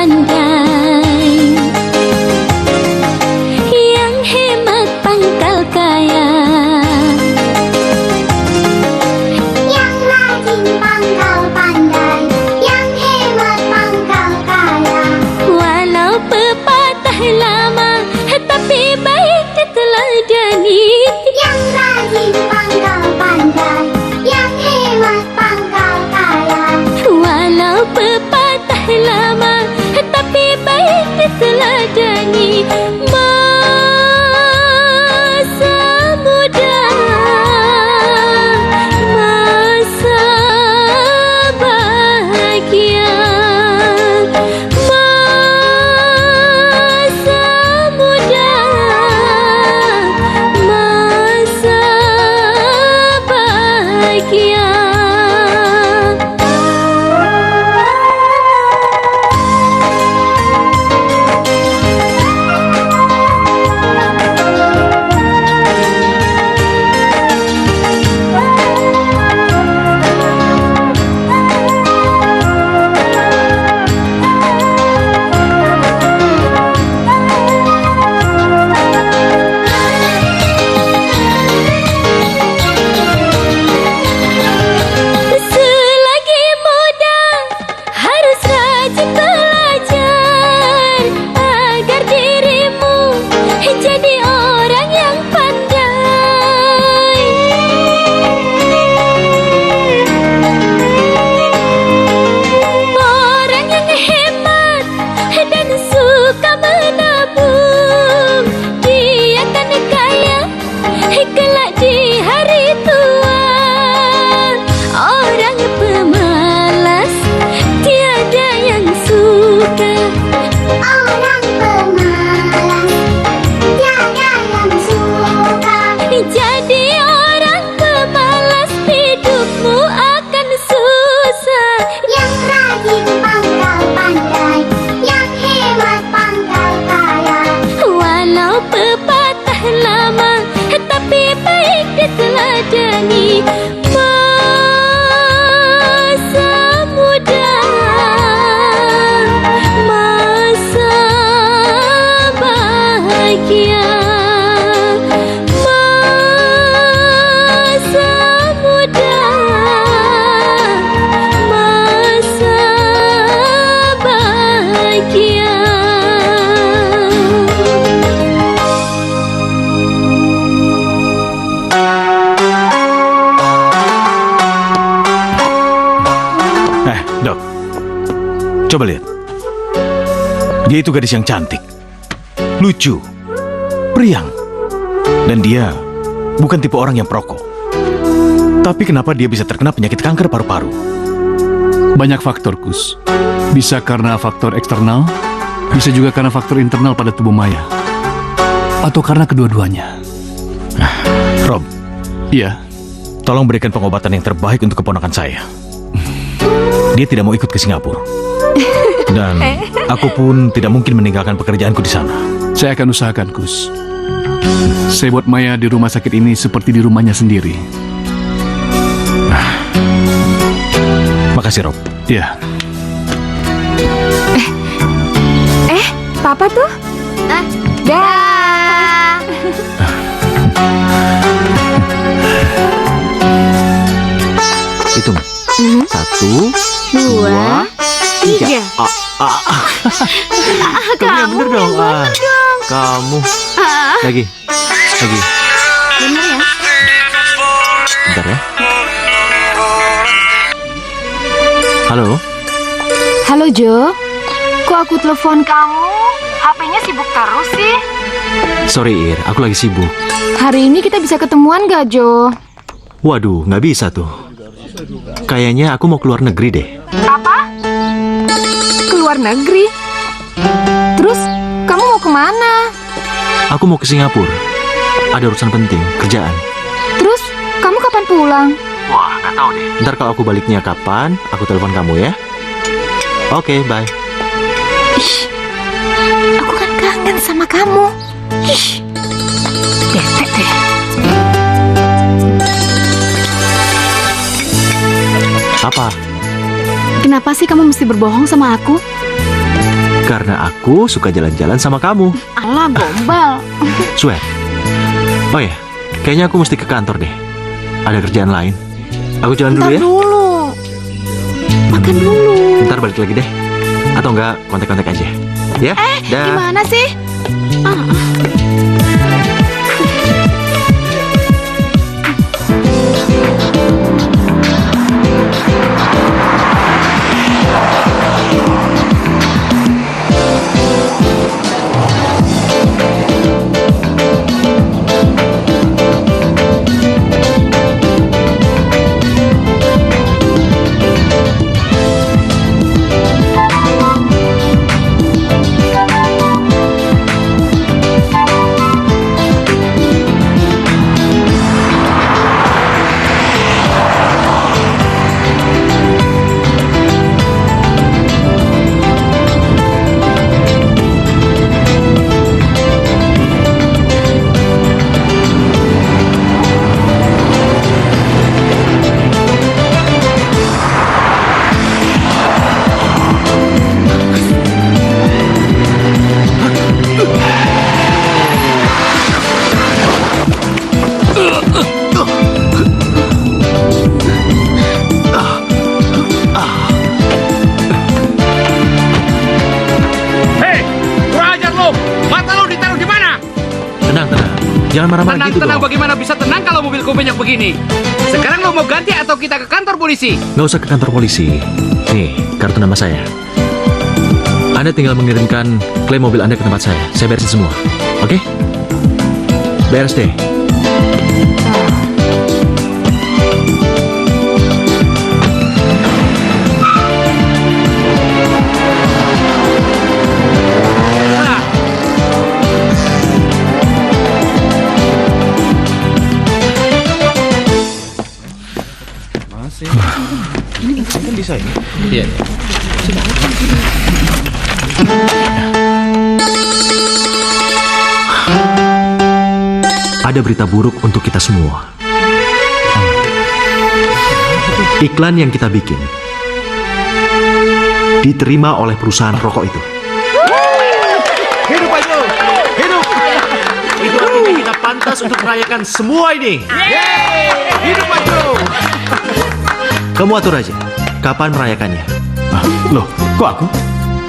pandai, yang hemat pangkal kaya, yang rajin pangkal pandai, yang hemat pangkal kaya. walau pepatah lama tapi baik diteladani, Yang rajin pangkal pandai, yang hemat pangkal kaya. walau pepatah lama tapi baik diteladani. Masa muda, masa bahagia, masa muda, masa bahagia. Selagi muda harus rajin belajar agar dirimu jadi orang yang pandai. Orang yang hemat dan suka menabung, dia akan kaya kelak di hari tua. Orang pemalas tiada yang suka, Orang pemalas tiada yang suka. jadi orang pemalas hidupmu akan susah. Yang rajin pangkal pandai, yang hemat pangkal kaya. Walau pepatah lama tapi baik diteladani. Masa muda, masa bahagia, masa muda, masa bahagia. Dok, coba lihat. Dia itu gadis yang cantik, lucu, periang. Dan dia bukan tipe orang yang perokok. Tapi kenapa dia bisa terkena penyakit kanker paru-paru? Banyak faktor, Kus. Bisa karena faktor eksternal, bisa juga karena faktor internal pada tubuh Maya. Atau karena kedua-duanya. Rob, Iya, tolong berikan pengobatan yang terbaik untuk keponakan saya. Dia tidak mau ikut ke Singapura. Dan aku pun tidak mungkin meninggalkan pekerjaanku di sana. saya akan usahakan, Kus. Saya buat Maya di rumah sakit ini seperti di rumahnya sendiri. Makasih, Rob. Iya. Papa tuh? Dah. Hitung. 1, 2, 3. Kamu yang bener dong. Kamu. Lagi. Bener ya? Bentar ya. Halo. Halo Jo, kok aku telepon kamu? HP-nya sibuk terus sih. Sorry, Ir. Aku lagi sibuk. Hari ini kita bisa ketemuan gak Jo? Waduh, nggak bisa tuh. Kayaknya aku mau keluar negeri deh. Apa? Keluar negeri? Terus kamu mau kemana? Aku mau ke Singapura. Ada urusan penting, kerjaan. Terus kamu kapan pulang? Wah, nggak tahu deh. Ntar kalau aku baliknya kapan, aku telepon kamu ya. Oke, bye. Ih, aku kan kangen sama kamu. Ih, bete deh. Apa? Kenapa sih kamu mesti berbohong sama aku? Karena aku suka jalan-jalan sama kamu. Alah, gombal. Swear. Oh ya, kayaknya aku mesti ke kantor deh. Ada kerjaan lain. Aku jalan dulu Ntar ya. dulu. Makan dulu. Ntar balik lagi deh. Atau enggak, kontak-kontak aja. Ya? Dah. Gimana sih? Jangan marah-marah gitu Tenang, dong. bagaimana bisa tenang kalau mobilku banyak begini? Sekarang lo mau ganti atau kita ke kantor polisi? Nggak usah ke kantor polisi. Nih, kartu nama saya. Anda tinggal mengirimkan klaim mobil Anda ke tempat saya. Saya beresin semua. Oke? Beres deh. Kan bisa ini. Iya. Ada berita buruk untuk kita semua. Iklan yang kita bikin diterima oleh perusahaan rokok itu. Hidup Ajo! Hidup! Itu artinya kita pantas untuk merayakan semua ini. Hidup Ajo! Kamu atur aja. Kapan merayakannya? Loh, kok aku?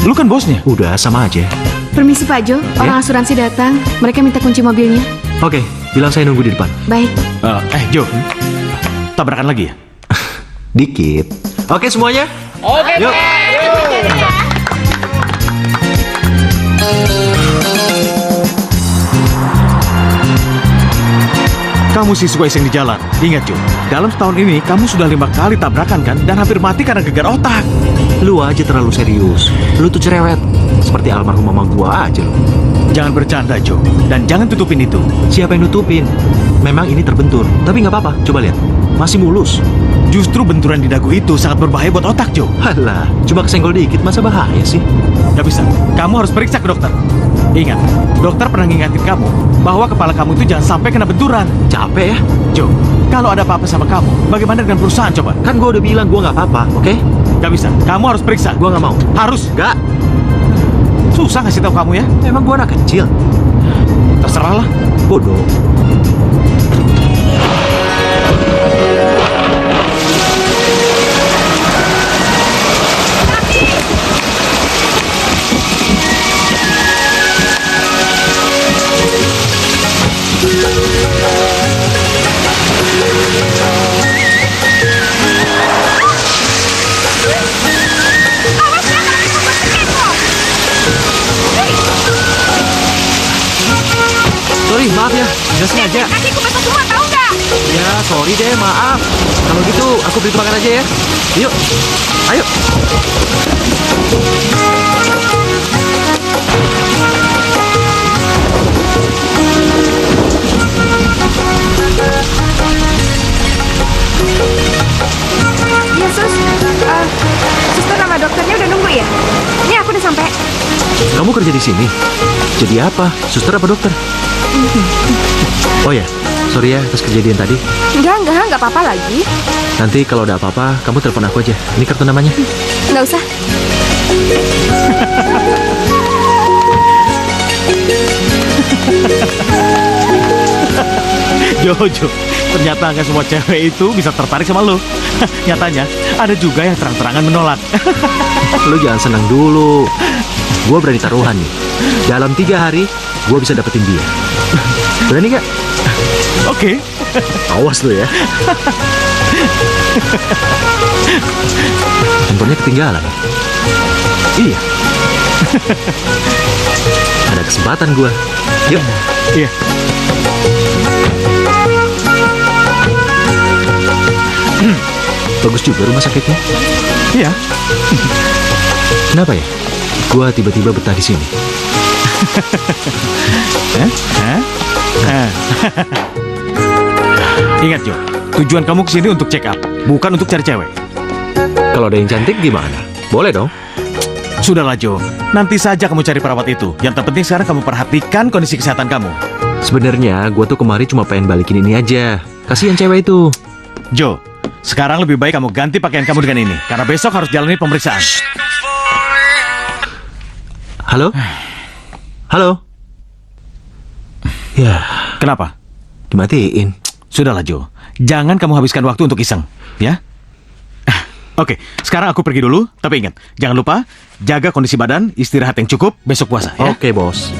Lu kan bosnya. Udah, sama aja. Permisi Pak Jo, orang asuransi datang. Mereka minta kunci mobilnya. Oke, bilang saya nunggu di depan. Baik. Jo, tabrakan lagi ya? Dikit. Oke semuanya? Oke. Yuk. Kamu siswa iseng di jalan. Ingat Jo, dalam setahun ini kamu sudah 5 kali tabrakan kan? Dan hampir mati karena gegar otak. Lu aja terlalu serius. Lu tuh cerewet. Seperti almarhum mama gua aja lu. Jangan bercanda Jo, dan jangan tutupin itu. Siapa yang nutupin? Memang ini terbentur. Tapi nggak apa-apa, coba lihat. Masih mulus. Justru benturan di dagu itu sangat berbahaya buat otak Jo. Halah, cuma kesenggol dikit, masa bahaya sih? Gak bisa, kamu harus periksa ke dokter. Ingat, dokter pernah ngingatin kamu bahwa kepala kamu itu jangan sampai kena benturan. Capek ya? Jo, kalau ada apa-apa sama kamu, bagaimana dengan perusahaan coba? Kan gua udah bilang gua nggak apa-apa, oke? Gak bisa, kamu harus periksa. Gua nggak mau. Harus. Nggak. Susah ngasih tahu kamu ya? Emang gua anak kecil. Terserah lah. Bodoh. Sorry, maaf ya, nggak sengaja. Kakiku basah semua, tahu nggak? Ya, sorry deh, maaf. Kalau gitu, aku beli makan aja ya. Yuk, ayo. Iya sus, suster nama dokternya udah nunggu ya? Ini aku udah sampai. Kamu kerja di sini? Jadi apa? Suster apa dokter? Oh ya, sorry ya atas kejadian tadi. Enggak apa-apa lagi. Nanti kalau ada apa-apa, kamu telepon aku aja. Ini kartu namanya. Nggak usah. Jo, ternyata nggak semua cewek itu bisa tertarik sama lo. Nyatanya, ada juga yang terang-terangan menolak. Lu jangan senang dulu. Gue berani taruhan nih. Dalam 3 hari, gue bisa dapetin dia. Berani gak? Oke. Awas lu ya. Handphonenya ketinggalan. Iya. Ada kesempatan gue. Yuk. Iya. Bagus juga rumah sakitnya. Iya. Kenapa ya? Gua tiba-tiba betah di sini. Ingat Jo, tujuan kamu kesini untuk check up, bukan untuk cari cewek. Kalau ada yang cantik gimana? Boleh dong. Sudahlah Jo, nanti saja kamu cari perawat itu. Yang terpenting sekarang kamu perhatikan kondisi kesehatan kamu. Sebenarnya gua tuh kemari cuma pengen balikin ini aja. Kasihan cewek itu. Jo, sekarang lebih baik kamu ganti pakaian kamu dengan ini, karena besok harus jalani pemeriksaan. Halo? Halo? Ya, Kenapa? dimatiin. Sudahlah Jo, jangan kamu habiskan waktu untuk iseng, ya? Oke, sekarang aku pergi dulu, tapi ingat, jangan lupa jaga kondisi badan, istirahat yang cukup, besok puasa, ya? Oke, bos.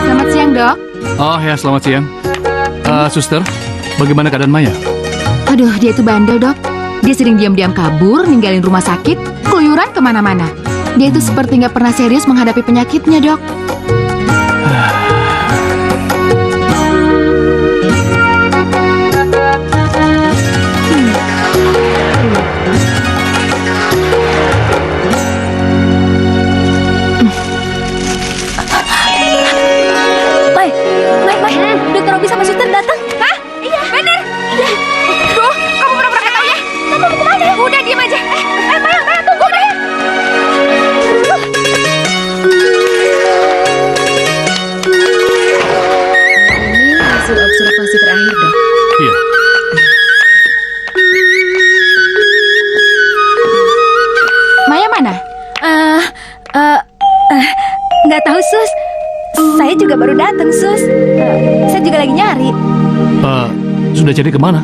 Selamat siang, Dok. Oh ya, selamat siang. Suster, bagaimana keadaan Maya? Aduh, dia itu bandel, Dok. Dia sering diam-diam kabur, ninggalin rumah sakit, keluyuran kemana-mana. Dia itu seperti nggak pernah serius menghadapi penyakitnya, Dok. Mai, Dokter Robi sama suster datang. Hah? Iya. Bener. Duh, kamu pura-pura nggak tahu ya? Kamu mau kemana? Udah, diam aja. Maya, tunggu Maya. Ini hasil observasi terakhir, Dok. Iya. Maya mana? Nggak tahu Sus. Saya juga baru datang Sus. Saya juga lagi nyari. Sudah cari kemana?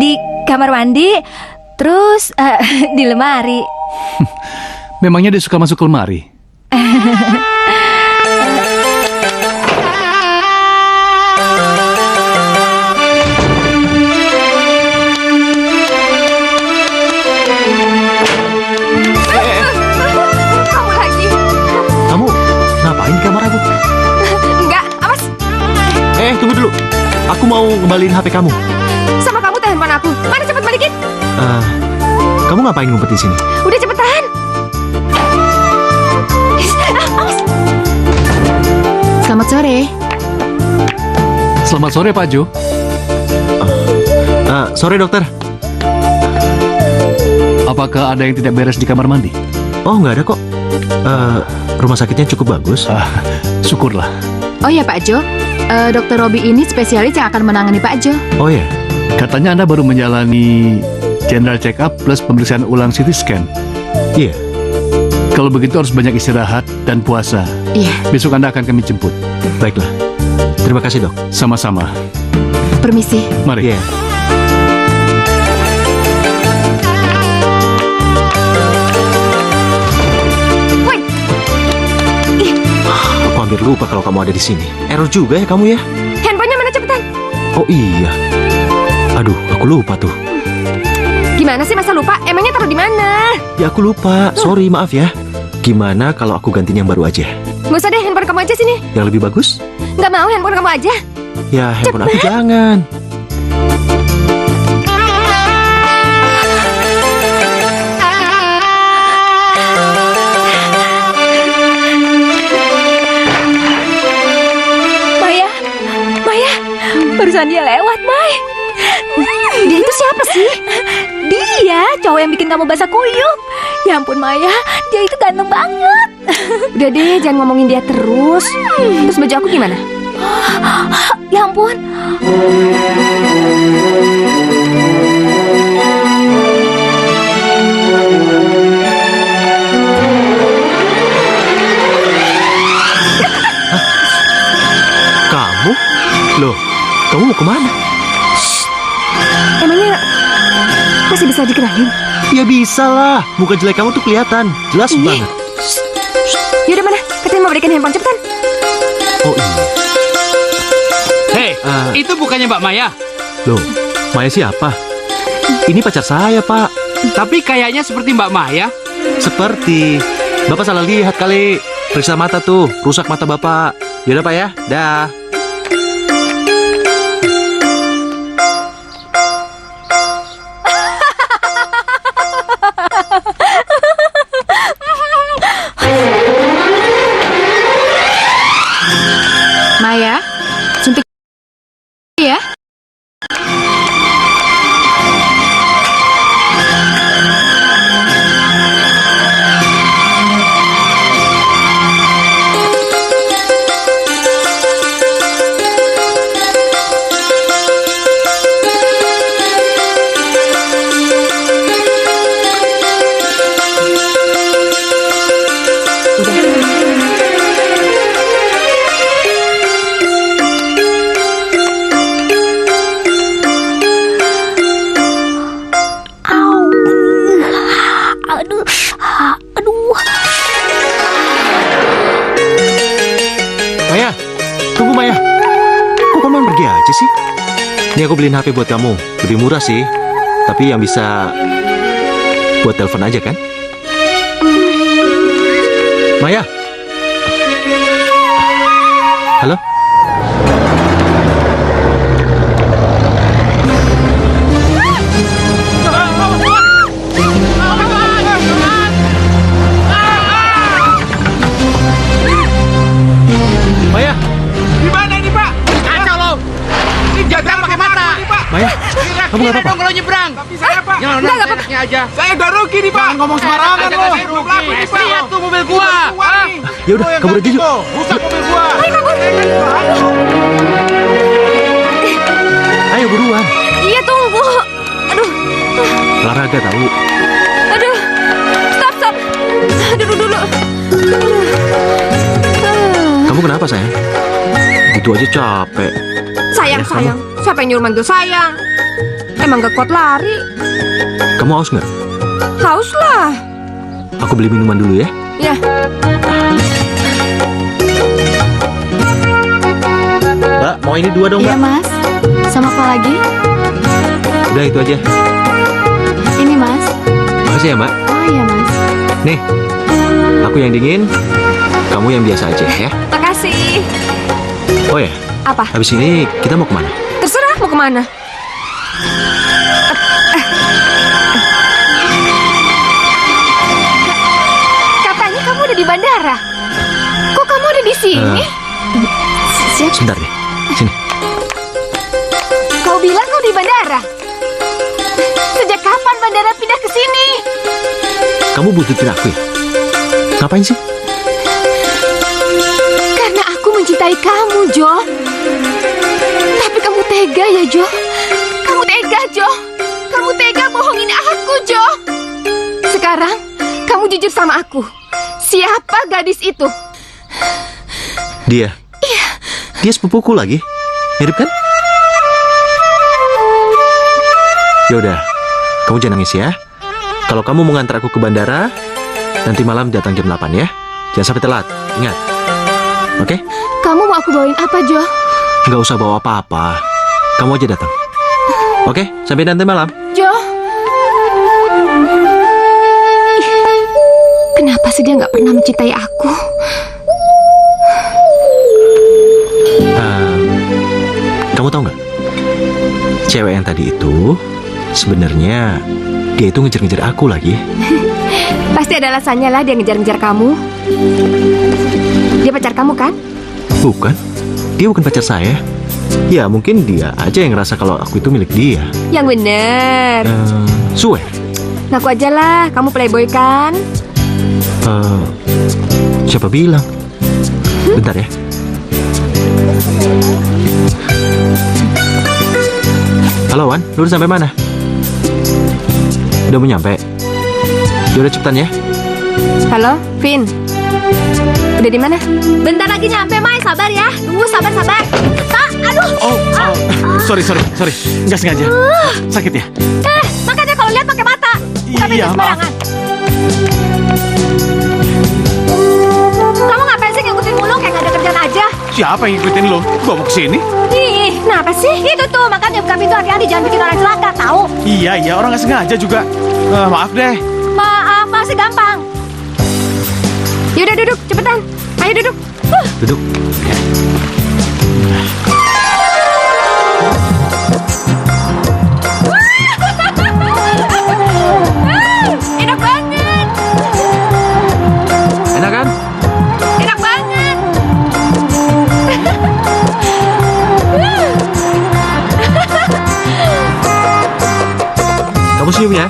Di kamar mandi, terus di lemari. Memangnya dia suka masuk ke lemari? Kamu lagi? Kamu ngapain di kamar aku? Enggak, awas. Tunggu dulu. Aku mau ngembaliin HP kamu. Sama kamu tuh handphone aku. Mana cepet balikin? Kamu ngapain ngumpet di sini? Udah cepetan. Awas. Selamat sore. Selamat sore, Pak Jo. Sore dokter. Apakah ada yang tidak beres di kamar mandi? Oh, nggak ada kok. Rumah sakitnya cukup bagus. Syukurlah. Oh ya Pak Jo, Dokter Robi ini spesialis yang akan menangani Pak Jo. Oh ya, Katanya Anda baru menjalani general check up plus pemeriksaan ulang CT scan. iya. Kalau begitu harus banyak istirahat dan puasa. Iya, Besok Anda akan kami jemput. Baiklah. Terima kasih dok. Sama-sama. permisi. Mari. Iya. Woi, Aku hampir lupa kalau kamu ada di sini. Error juga ya kamu ya. handphonenya mana cepetan? Oh iya. Aduh, aku lupa tuh. Gimana sih masa lupa? Emangnya taruh di mana? Ya aku lupa. Sorry, maaf ya. Gimana kalau aku gantinya yang baru aja? Gak usah deh, handphone kamu aja sini. Yang lebih bagus? Gak mau, handphone kamu aja. Ya, handphone aku jangan. barusan dia lewat, Mai. Dia itu siapa sih? Dia, cowok yang bikin kamu basah kuyup. Ya ampun, Maya, dia itu ganteng banget. Udah deh, jangan ngomongin dia terus. Terus baju aku gimana? Ya ampun. Kamu? Loh, kamu mau kemana? Emangnya masih bisa dikenalin? Ya bisa lah, muka jelek kamu tuh kelihatan, jelas banget. Yaudah mana? Katanya mau berikan handphone cepetan. Oh iya. Hei, itu bukannya Mbak Maya. Loh, Maya siapa? Ini pacar saya, Pak. Tapi kayaknya seperti Mbak Maya. Seperti. Bapak salah lihat kali. Periksa mata tuh, rusak mata Bapak. Yaudah Pak ya, dah. Maya, suntik ya. Aduh, aduh. Maya, tunggu Maya. Kok kamu pergi aja sih? Ini aku beliin HP buat kamu. Lebih murah sih. Tapi yang bisa buat telepon aja kan? Maya. Halo? Maya, Di mana ini, Pak? Kacau loh. Ini jaga pakai mata. Maya, kamu nggak apa-apa? dong kalau nyebrang. Tapi saya, Pak. Jangan apa-apa aja. Saya udah rugi nih, Pak. Jangan ngomong sembarangan loh. Saya rugi. Lihat tuh mobil gua. Ya udah, kabur aja yuk. Rusak mobil gua. Ayo buruan. Iya, tunggu. Aduh, Olahraga tahu. aduh. Stop. Dulu. Kamu kenapa sayang? Gitu aja capek. Sayang. Siapa yang nyuruh manggil sayang? Emang gak kuat lari? Kamu haus nggak? Haus lah. Aku beli minuman dulu ya. Ya, Mbak, mau ini 2 dong iya Mbak? mas. Sama apa lagi? Udah itu aja. Ini mas. Makasih ya Mbak. Oh iya mas. Nih, aku yang dingin, kamu yang biasa aja ya. Makasih. Oh ya, Apa? habis ini kita mau kemana? Terserah mau kemana. Katanya kamu udah di bandara. Kok kamu ada di sini? Siap. Sebentar deh, sini. Kau bilang kau di bandara. Sejak kapan bandara pindah ke sini? Kamu buntutin aku ya? Ngapain sih? Karena aku mencintai kamu, Jo. Tapi kamu tega ya, Jo. Kamu tega, Jo. Kamu tega bohongin aku, Jo. Sekarang, kamu jujur sama aku. Siapa gadis itu? Dia. Iya. Dia sepupuku lagi. Mirip kan? Yaudah, kamu jangan nangis ya. Kalau kamu mau ngantar aku ke bandara, nanti malam datang jam 8 ya. Jangan sampai telat, ingat. Oke? Kamu mau aku bawain apa, Jo? Nggak usah bawa apa-apa. Kamu aja datang. Oke? Sampai nanti malam. Jo? Kenapa sih dia nggak pernah mencintai aku? Kamu tahu nggak? Cewek yang tadi itu sebenarnya dia itu ngejar-ngejar aku lagi. Pasti ada alasannya lah dia ngejar-ngejar kamu. Dia pacar kamu kan? Bukan. Dia bukan pacar saya. Ya mungkin dia aja yang ngerasa kalau aku itu milik dia. Yang bener. Swear. Ngaku aja lah, kamu playboy kan? Siapa bilang? Bentar ya. Halo Wan, lu udah sampai mana? Udah mau nyampe? Yaudah cepetan ya. Halo, Vin. Udah di mana? Bentar lagi nyampe, Mai. Sabar ya. Tunggu, sabar. Tak, aduh. Sorry. Nggak sengaja. Sakit ya? Makanya kalau lihat pakai mata. Bukan Iya, main maaf. sembarangan. Kamu ngapain sih ngikutin mulu kayak nggak ada kerjaan aja? Siapa yang ngikutin lo? Gua mau kesini. Ih, kenapa sih? Itu tuh, makanya buka pintu hati-hati, jangan bikin orang celaka, tahu? Iya, orang nggak sengaja juga. Maaf deh. Maaf, masih gampang. Yaudah duduk, cepetan. Ayo duduk. Duduk. Enak banget. Enak kan? Enak banget. Kamu senyum ya.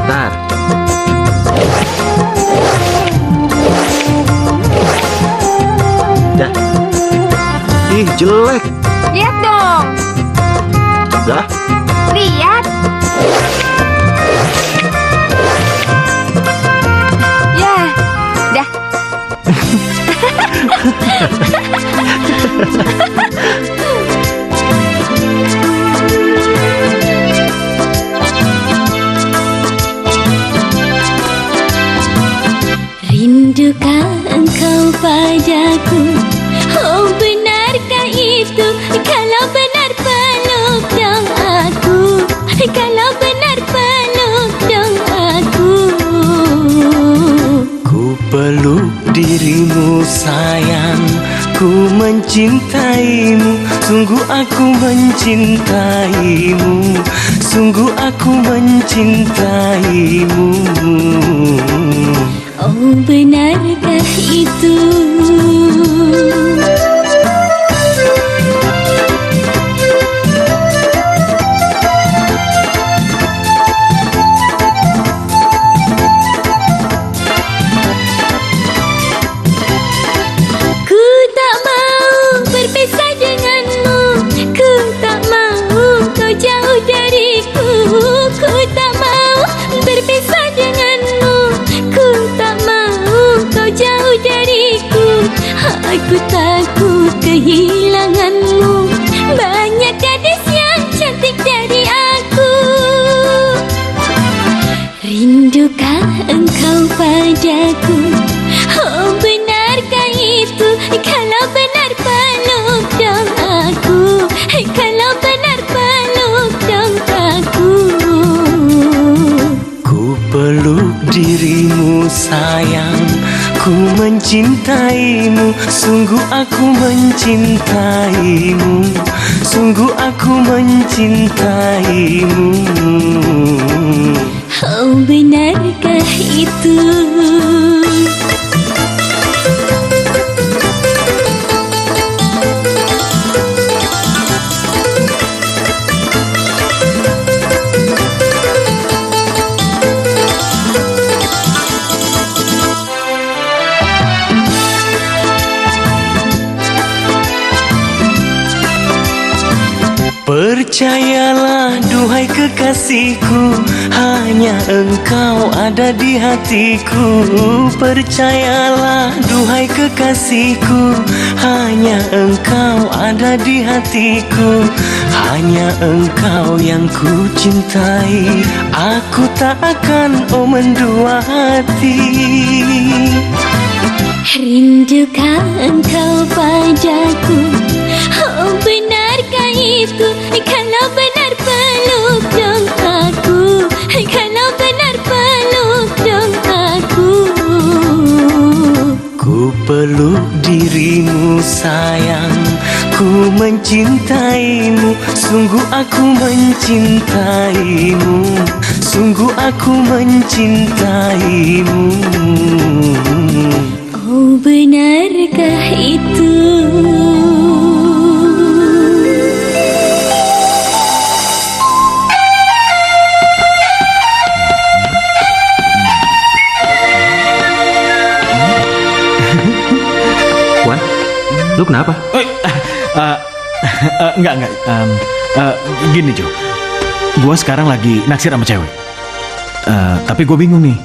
Bentar. Dah. Ih, jelek. Lihat dong. Dah. Lihat. Ya, dah. Rindukah engkau padaku? Oh benarkah itu? Kalau benar peluk dong aku. Kalau benar peluk dong aku. Ku peluk dirimu sayang, ku mencintaimu. Sungguh aku mencintaimu, sungguh aku mencintaimu. Oh benarkah itu? Ku tak mau berpisah denganmu, ku tak mau kau jauh dariku. Ku tak mau berpisah denganmu, ku tak mau kau jauh dariku. Aku takut kehilanganmu, banyak gadis yang cantik dari aku. Rindukah engkau padaku? Oh benarkah itu? Kalau benar peluk dong aku. Kalau benar peluk dong aku. Ku peluk dirimu sayang, ku mencintaimu. Sungguh aku mencintaimu, sungguh aku mencintaimu. Oh benarkah itu? Percayalah duhai kekasihku, hanya engkau ada di hatiku. Percayalah duhai kekasihku, hanya engkau ada di hatiku. Hanya engkau yang ku cintai, aku tak akan mendua hati. Rindukah engkau padaku? Oh benarkah itu? Kalau benar peluk dong aku. Kalau benar peluk dong aku. Ku peluk dirimu sayang, ku mencintaimu. Sungguh aku mencintaimu, sungguh aku mencintaimu. Oh benarkah itu? Lu kenapa? Enggak. Gini Jo, gue sekarang lagi naksir sama cewek. Tapi gue bingung nih,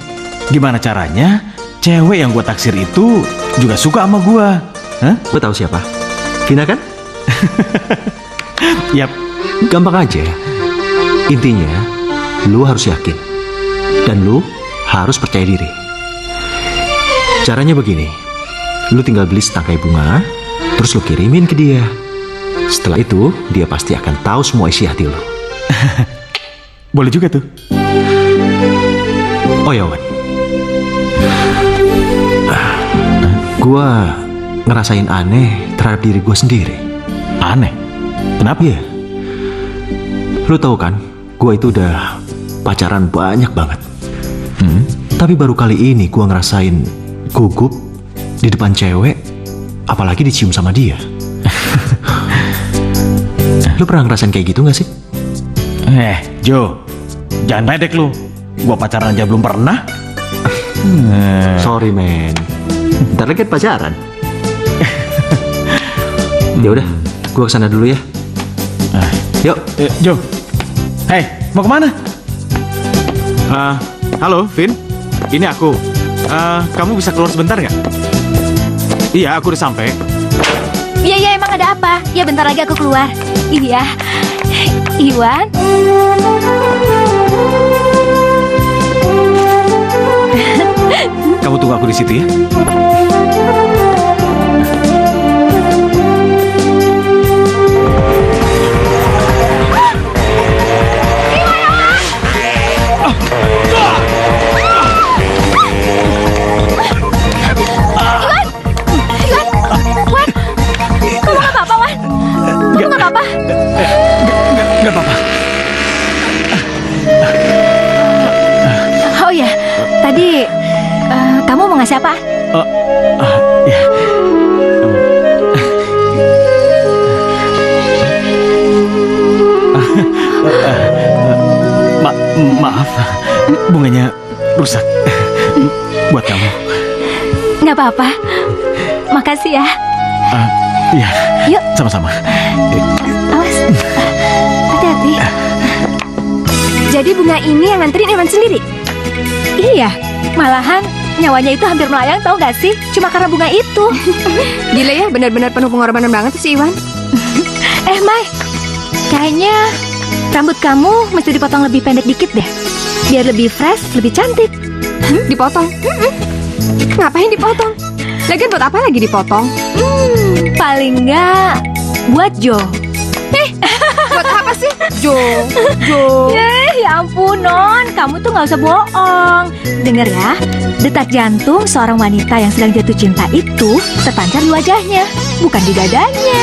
gimana caranya cewek yang gue taksir itu juga suka sama gue? Hah? Gue tahu siapa. Vina kan? Yap. Gampang aja. Intinya, lu harus yakin. Dan lu harus percaya diri. Caranya begini. Lu tinggal beli setangkai bunga, terus lu kirimin ke dia. Setelah itu, dia pasti akan tahu semua isi hati lu. Boleh juga tuh. Oh ya, Wan. Gua ngerasain aneh terhadap diri gua sendiri. Aneh? Kenapa? Iya. Lu tahu kan, gua itu udah pacaran banyak banget. Tapi baru kali ini gua ngerasain gugup di depan cewek, apalagi dicium sama dia. Lu pernah ngerasain kayak gitu gak sih? Jo, jangan ledek lu. Gua pacaran aja belum pernah. Sorry men, ntar lagi kan pacaran. Ya udah, gua kesana dulu ya. Yuk. Jo. Hei, mau kemana? Halo, Vin. Ini aku. Kamu bisa keluar sebentar nggak? Iya, aku udah sampai. Iya, emang ada apa? Ya bentar lagi aku keluar. Iya. Iwan. Kamu tunggu aku di situ ya. Nggak apa-apa. Oh ya, tadi kamu mau ngasih apa? Ya. Maaf, bunganya rusak. Buat kamu. Nggak apa-apa. Makasih ya. Iya. Yuk. Sama-sama. Awas. Hati-hati. Jadi bunga ini yang nganterin Iwan sendiri? Iya. Malahan nyawanya itu hampir melayang, tau gak sih? Cuma karena bunga itu. Gila ya, benar-benar penuh pengorbanan banget tuh si Iwan. Mai, kayaknya rambut kamu mesti dipotong lebih pendek dikit deh. Biar lebih fresh, lebih cantik. Dipotong? Ngapain dipotong? Lagian buat apa lagi dipotong? Paling enggak buat Jo. Buat apa sih? Jo. Ya ampun Non, kamu tuh gak usah bohong. Dengar ya, detak jantung seorang wanita yang sedang jatuh cinta itu terpancar di wajahnya, bukan di dadanya.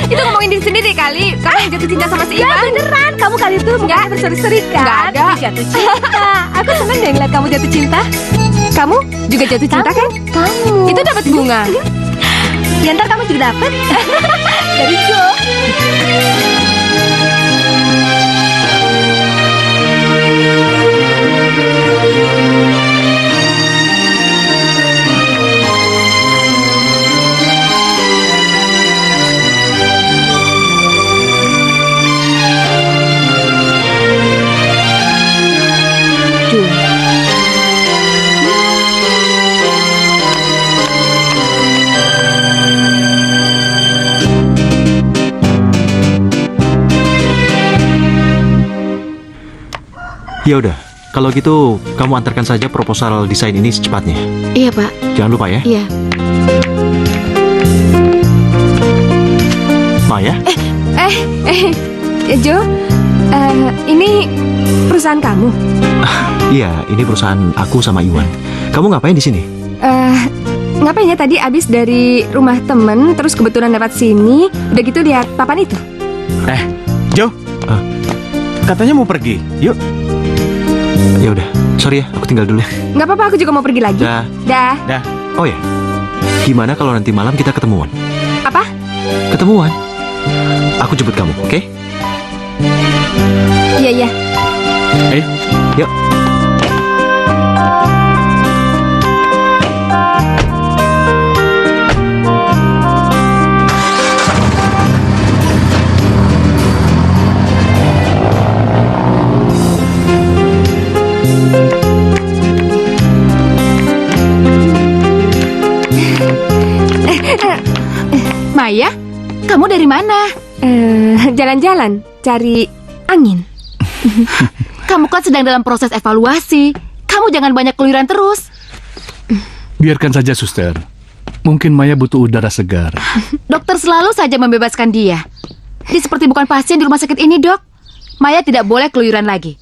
Itu ngomongin diri sendiri kali. Kamu yang jatuh cinta sama si Ya Iwan. beneran, kamu kali itu mukanya berseri-seri kan? Nggak ada. Jatuh cinta. Aku seneng deh ngeliat kamu jatuh cinta. Kamu juga jatuh cinta kan? Kamu. Itu dapat bunga. Ya ntar kamu juga dapet. Dari Jo. Ya udah, kalau gitu kamu antarkan saja proposal desain ini secepatnya. Iya Pak. Jangan lupa ya. Iya. Maya? Jo, ini perusahaan kamu. Iya, ini perusahaan aku sama Iwan. Kamu ngapain di sini? Ngapain ya tadi abis dari rumah temen, terus kebetulan lewat sini, udah gitu lihat papan itu. Jo. Katanya mau pergi. Yuk. Ya udah, sorry ya, aku tinggal dulu. Nggak apa-apa, aku juga mau pergi lagi. Dah. Dah. Oh ya, gimana kalau nanti malam kita ketemuan? Apa? Ketemuan. Aku jemput kamu, oke? Iya. Yuk. Maya, kamu dari mana? Jalan-jalan, cari angin. Kamu kan sedang dalam proses evaluasi. Kamu jangan banyak keluyuran terus. Biarkan saja, suster. Mungkin Maya butuh udara segar. Dokter selalu saja membebaskan dia. Dia seperti bukan pasien di rumah sakit ini, Dok. Maya tidak boleh keluyuran lagi.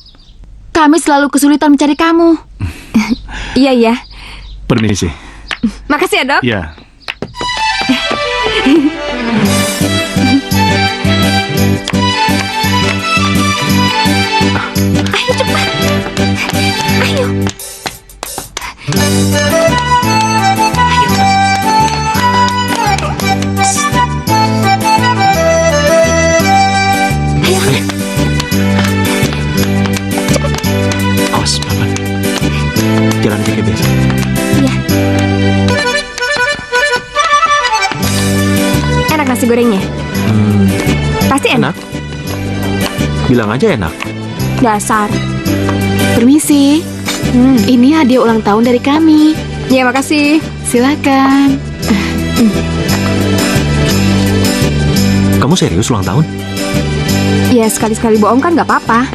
Kami selalu kesulitan mencari kamu. Iya, iya. Permisi. Makasih ya, Dok. Ya. Ayo cepat. Ayo. Awas, pelan. Jalan kayak biasa. Iya. Enak nasi gorengnya? Pasti enak. Enak. Bilang aja enak. Dasar. Permisi. Ini hadiah ulang tahun dari kami. Ya, makasih. Silakan. Kamu serius ulang tahun? Ya, sekali-sekali bohong kan nggak apa-apa.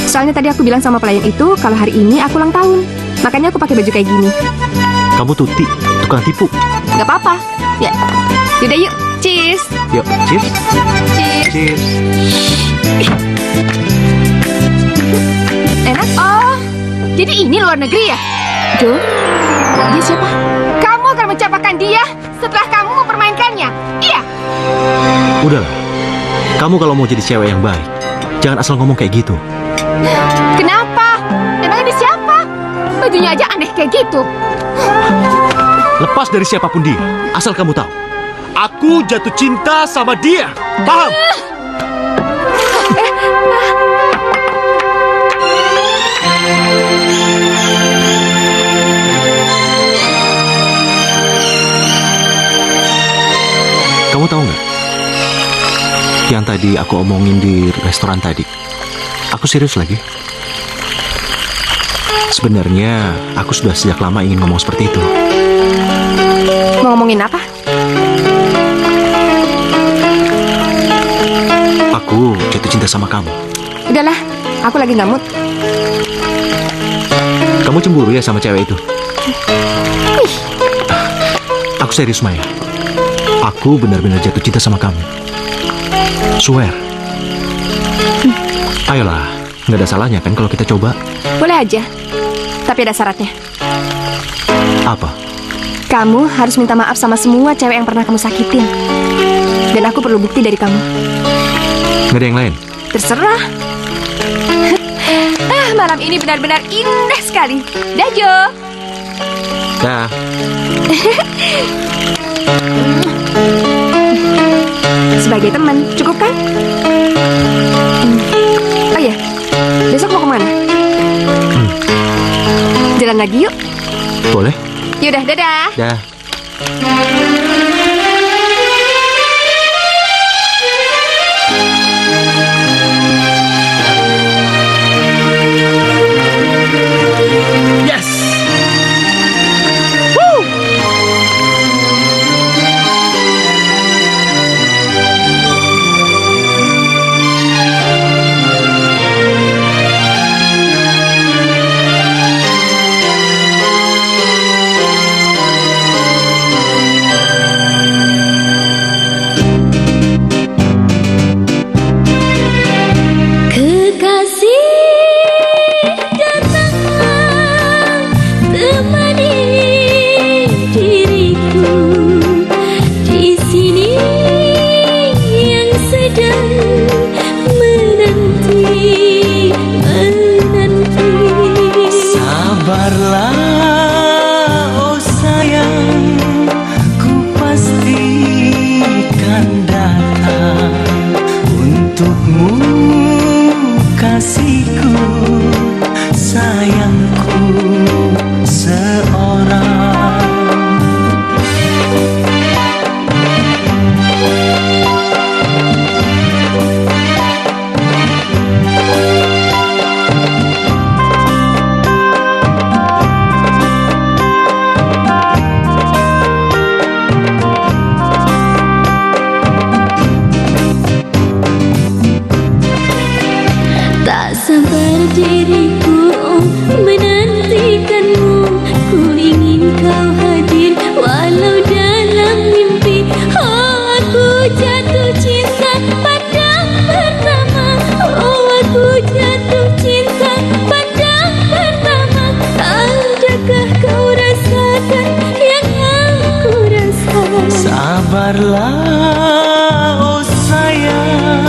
Soalnya tadi aku bilang sama pelayan itu kalau hari ini aku ulang tahun. Makanya aku pakai baju kayak gini. Kamu tuti, tukang tipu. Nggak apa-apa. Ya. Yaudah yuk. Cheers. Yuk, cheers. Cheers. Cheers. Enak? Oh, jadi ini luar negeri ya? Jo, dia siapa? Kamu akan mencapakan dia setelah kamu mempermainkannya. Iya. Udahlah. Kamu kalau mau jadi cewek yang baik, jangan asal ngomong kayak gitu. Kenapa? Emang ini siapa? Bajunya aja aneh kayak gitu. Lepas dari siapapun dia, asal kamu tahu. Aku jatuh cinta sama dia. Paham? Kamu tahu nggak? Yang tadi aku omongin di restoran tadi. Aku serius lagi. Sebenarnya aku sudah sejak lama ingin ngomong seperti itu. Mau ngomongin apa? Aku jatuh cinta sama kamu. Udahlah, aku lagi nggak mood. Kamu cemburu ya sama cewek itu? Aku serius, Maya. Aku benar-benar jatuh cinta sama kamu. Swear. Ayolah, nggak ada salahnya kan kalau kita coba. Boleh aja. Tapi ada syaratnya. Apa? Kamu harus minta maaf sama semua cewek yang pernah kamu sakitin. Dan aku perlu bukti dari kamu. Nggak ada yang lain? Terserah. Malam ini benar-benar indah sekali. Dah, Jo. Dah. Sebagai teman, cukup kan? Oh iya, besok mau kemana? Jalan lagi yuk. Boleh? Yaudah, dadah. Dah. Yes. Sabarlah oh sayang,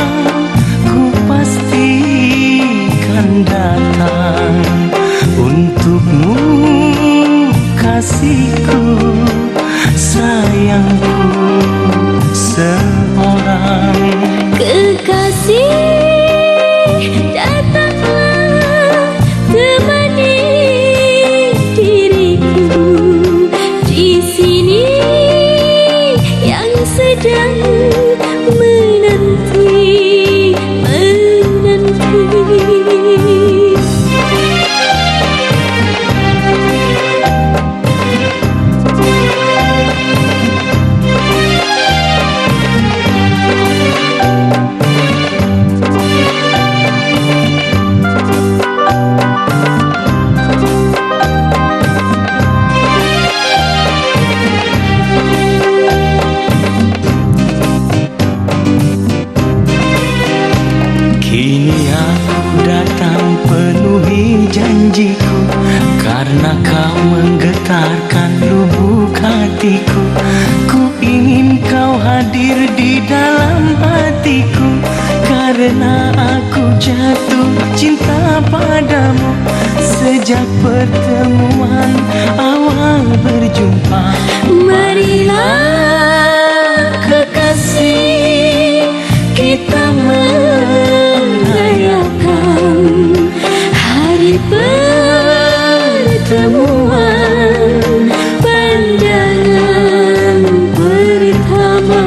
ku pastikan datang untukmu kasihku, sayangku seorang. Kekasih datanglah temani diriku di sini yang sedang menanti. Kini aku datang penuhi janjiku, karena kau menggetarkan lubuk hatiku. Ku ingin kau hadir di dalam hatiku, karena aku jatuh cinta padamu sejak pertemuan awal berjumpa. Marilah kekasih, kita merayakan hari pertemuan, pandangan pertama.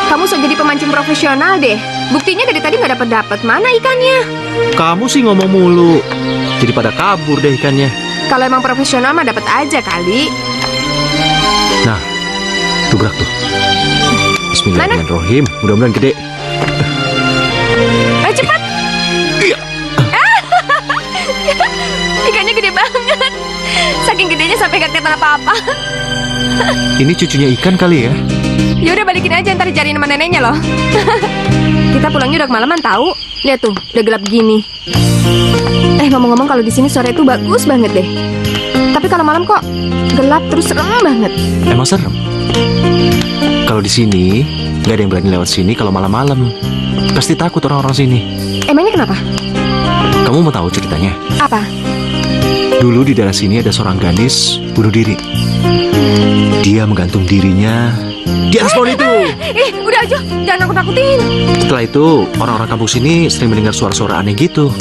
Kamu sok jadi pemancing profesional deh. Buktinya dari tadi nggak dapat. Mana ikannya? Kamu sih ngomong mulu, jadi pada kabur deh ikannya. Kalau emang profesional mah dapat aja kali. Nah, tuh gerak tuh. Bismillahirrahmanirrahim. Mudah-mudahan gede. Ayo cepat. Ikannya gede banget. Saking gedenya sampai gak kelihatan apa-apa. Ini cucunya ikan kali ya? Ya udah balikin aja, ntar dicariin sama neneknya loh. Kita pulangnya udah kemalaman tahu. Lihat tuh, udah gelap gini. Ngomong-ngomong kalau di sini sore itu bagus banget deh. Tapi kalau malam kok gelap terus serem banget. Emang serem? Kalau di sini nggak ada yang berani lewat sini kalau malam-malam. Pasti takut orang-orang sini. Emangnya kenapa? Kamu mau tahu ceritanya? Apa? Dulu di daerah sini ada seorang gadis bunuh diri. Dia menggantung dirinya di atas pohon itu. Udah aja, jangan nakut-nakutin. Setelah itu orang-orang kampung sini sering mendengar suara-suara aneh gitu,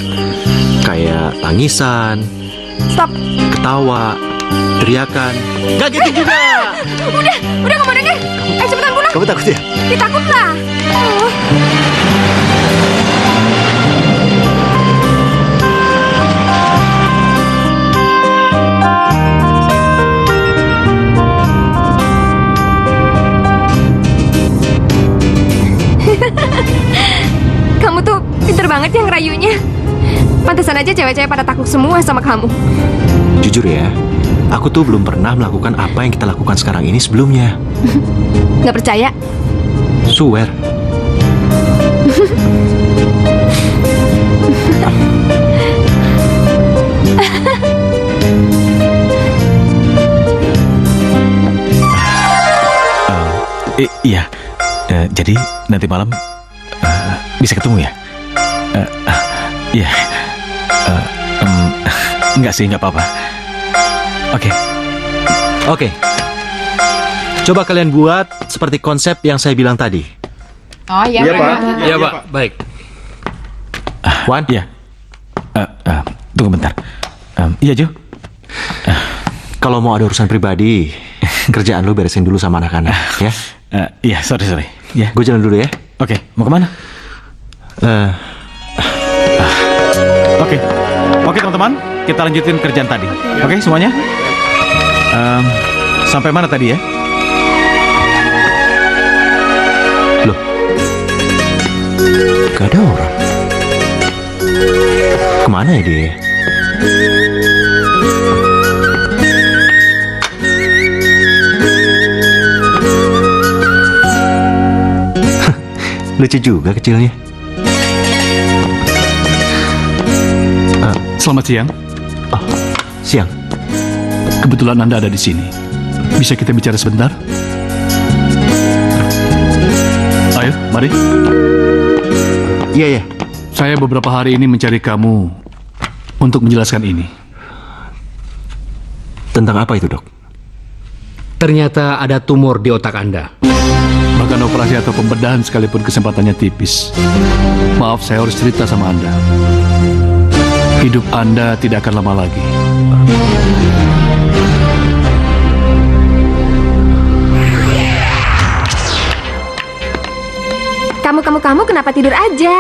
kayak tangisan, Stop. ketawa, teriakan. Gak gitu juga. Udah nggak mau denger. Ayo cepetan pulang. Kamu takut ya? Ditakut lah. Oh. Kamu tuh pinter banget ya ngerayunya. Pantesan aja cewek-cewek pada takut semua sama kamu. Jujur ya, aku tuh belum pernah melakukan apa yang kita lakukan sekarang ini sebelumnya. Nggak percaya? Swear. Iya, jadi nanti malam bisa ketemu ya? Iya, enggak sih, nggak apa-apa. Oke. Coba kalian buat seperti konsep yang saya bilang tadi. Oh iya, Pak. Iya, Pak. Baik. Wan? Iya. Tunggu bentar. Iya, Jo. Kalau mau ada urusan pribadi, kerjaan lu beresin dulu sama anak-anak, ya? Iya, sorry. Ya. Gue jalan dulu ya. Oke, mau kemana? Oke, teman-teman, kita lanjutin kerjaan tadi. Oke, semuanya. Sampai mana tadi ya? Loh, gak ada orang. Kemana ya dia? Lucu juga kecilnya. Selamat siang. Oh, siang. Kebetulan Anda ada di sini. Bisa kita bicara sebentar? Ayo, mari. Iya. Saya beberapa hari ini mencari kamu untuk menjelaskan ini. Tentang apa itu, Dok? Ternyata ada tumor di otak Anda. Bahkan operasi atau pembedahan sekalipun kesempatannya tipis. Maaf, saya harus cerita sama Anda. Hidup Anda tidak akan lama lagi. Kamu kenapa tidur aja?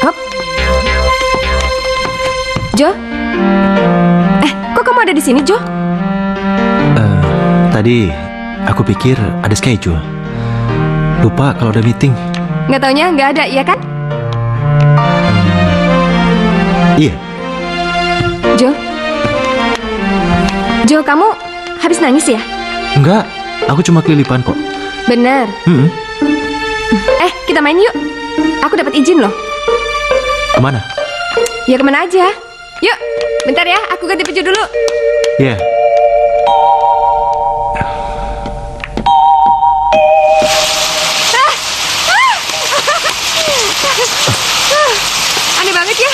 Hop. Jo? Kok kamu ada di sini, Jo? Tadi aku pikir ada schedule. Lupa kalau ada meeting. Nggak taunya nggak ada, iya kan? Iya. Jo, kamu habis nangis ya? Enggak, aku cuma kelilipan kok. Bener. Kita main yuk. Aku dapat izin loh. Kemana? Ya kemana aja. Yuk, bentar ya, aku ganti baju dulu. Iya. Aneh banget ya.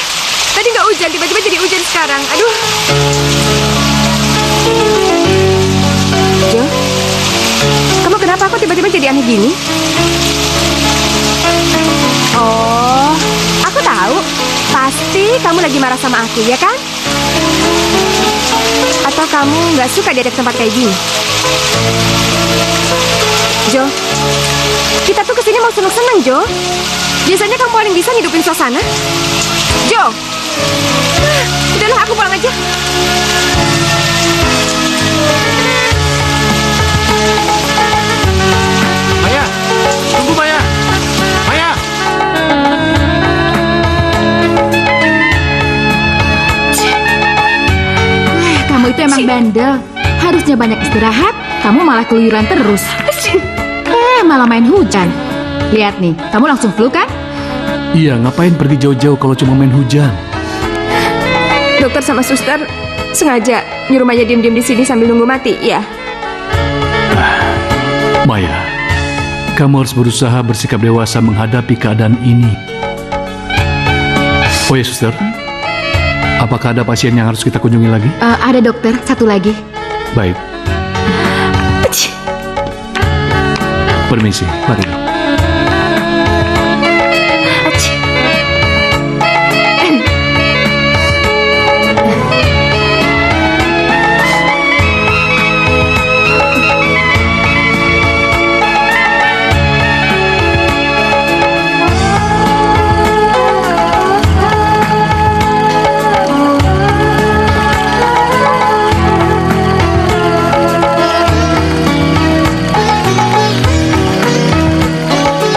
Tadi nggak hujan, tiba-tiba jadi hujan sekarang. Aduh. Jo, kamu kenapa kok tiba-tiba jadi aneh gini? Oh, aku tahu. Pasti kamu lagi marah sama aku, ya kan? Atau kamu nggak suka diajak tempat kayak gini? Jo, kita tuh kesini mau seneng-seneng, Jo. Biasanya kamu paling bisa hidupin suasana. Jo, udahlah aku pulang aja. Maya, tunggu Maya. Maya. Kamu itu emang bandel. Harusnya banyak istirahat, kamu malah keluyuran terus. Malah main hujan. Lihat nih, kamu langsung flu kan? Iya, ngapain pergi jauh-jauh kalau cuma main hujan? Dokter sama suster sengaja nyuruh Maya diem-diem di sini sambil nunggu mati, ya? Maya, kamu harus berusaha bersikap dewasa menghadapi keadaan ini. Oh ya, suster. Apakah ada pasien yang harus kita kunjungi lagi? Ada dokter, satu lagi. Baik. Permisi, mari.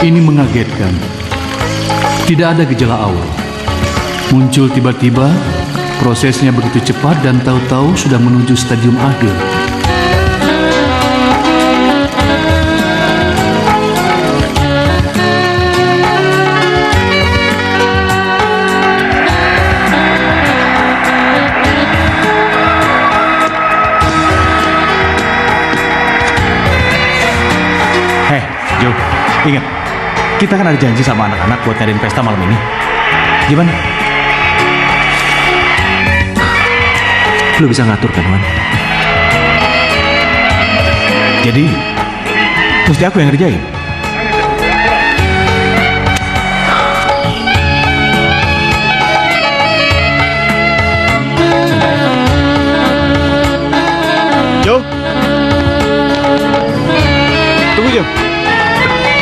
Ini mengagetkan. Tidak ada gejala awal. Muncul tiba-tiba, prosesnya begitu cepat dan tahu-tahu sudah menuju stadium akhir. Jo, ingat. Kita kan ada janji sama anak-anak buat ngadain pesta malam ini. Gimana? Lu bisa ngatur kan, Wan? Jadi, mesti aku yang ngerjain? Jo? Tunggu, Jo.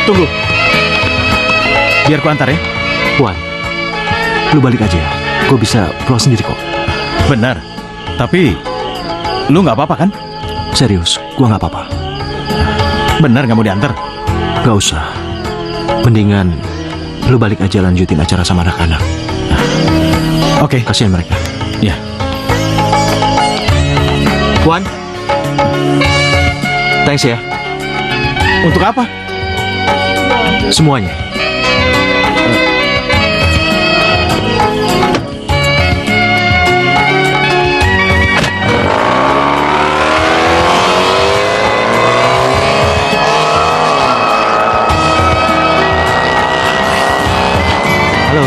Tunggu. Biar ku antar ya. Wan, lu balik aja ya. Gue bisa pulang sendiri kok. Benar. Tapi, lu nggak apa-apa kan? Serius, gue nggak apa-apa. Benar nggak mau diantar? Gak usah. Mendingan lu balik aja lanjutin acara sama anak-anak. Oke. Kasihan mereka. Ya. Wan, thanks ya. Untuk apa? Semuanya. Halo.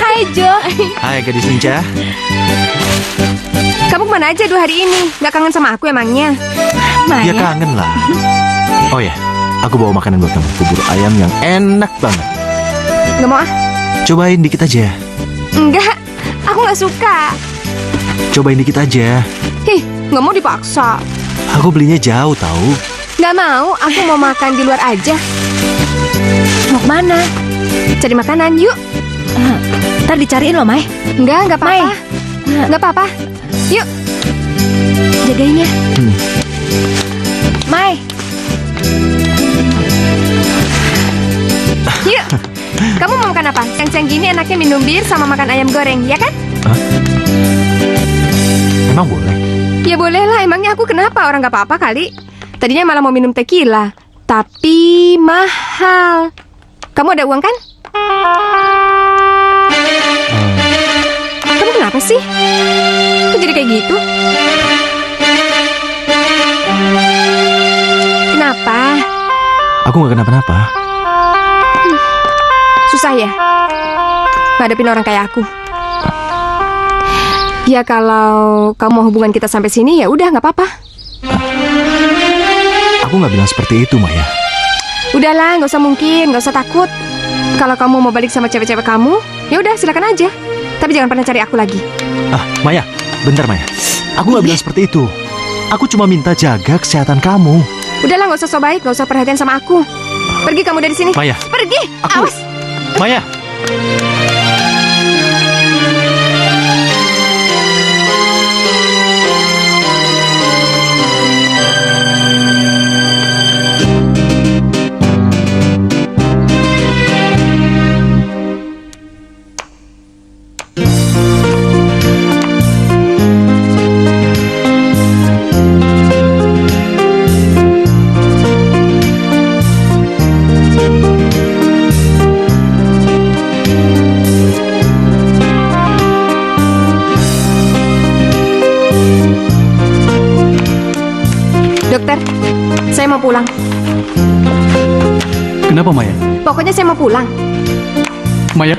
Hai Jo, Hai gadis lincah. kamu kemana aja 2 hari ini? Gak kangen sama aku emangnya? Ya Maya, kangen lah. Oh ya, aku bawa makanan buat kamu. Bubur ayam yang enak banget. gak mau ah? Cobain dikit aja. Enggak, aku gak suka. Cobain dikit aja. Hih, gak mau dipaksa. Aku belinya jauh tahu. Gak mau, aku mau makan di luar aja. Mau kemana? Cari makanan, yuk. Ntar dicariin loh, Mai. Enggak apa-apa. Enggak apa-apa. Yuk. Jagain ya. Mai. Yuk. Kamu mau makan apa? Siang-siang gini enaknya minum bir sama makan ayam goreng, ya kan? Hah? Emang boleh? Ya boleh lah, emangnya aku kenapa? Orang gak apa-apa kali. Tadinya malah mau minum tequila, tapi mahal. Kamu ada uang kan? Kamu kenapa sih? Kok jadi kayak gitu? Kenapa? Aku gak kenapa-napa. Susah ya ngadepin orang kayak aku. Ya kalau kamu mau hubungan kita sampai sini ya udah nggak apa-apa. Aku gak bilang seperti itu, Maya. Udahlah, nggak usah mungkin, nggak usah takut. Kalau kamu mau balik sama cewek-cewek kamu, ya udah silakan aja. Tapi jangan pernah cari aku lagi. Maya, bentar Maya. Aku gak bilang seperti itu. Aku cuma minta jaga kesehatan kamu. Udahlah, nggak usah so baik, nggak usah perhatian sama aku. Pergi kamu dari sini. Maya. Pergi. Aku- Awas. Maya. Dokter, saya mau pulang. Kenapa Maya? Pokoknya saya mau pulang. Maya,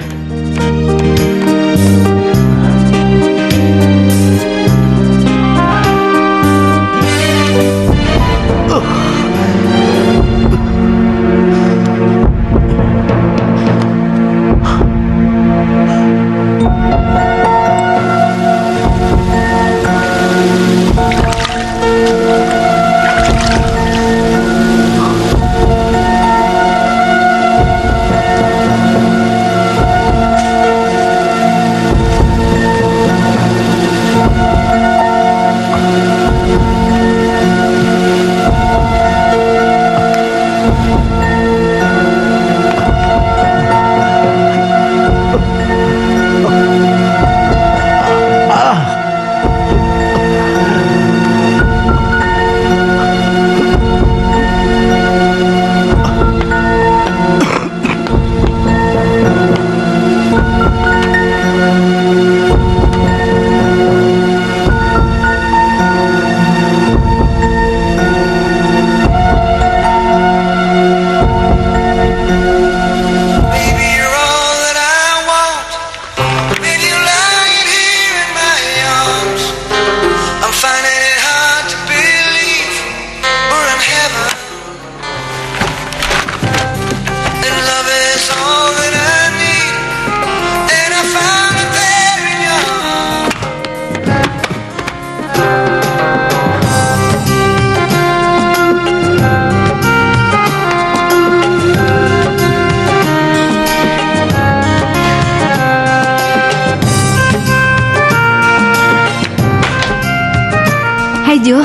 Hai Jo.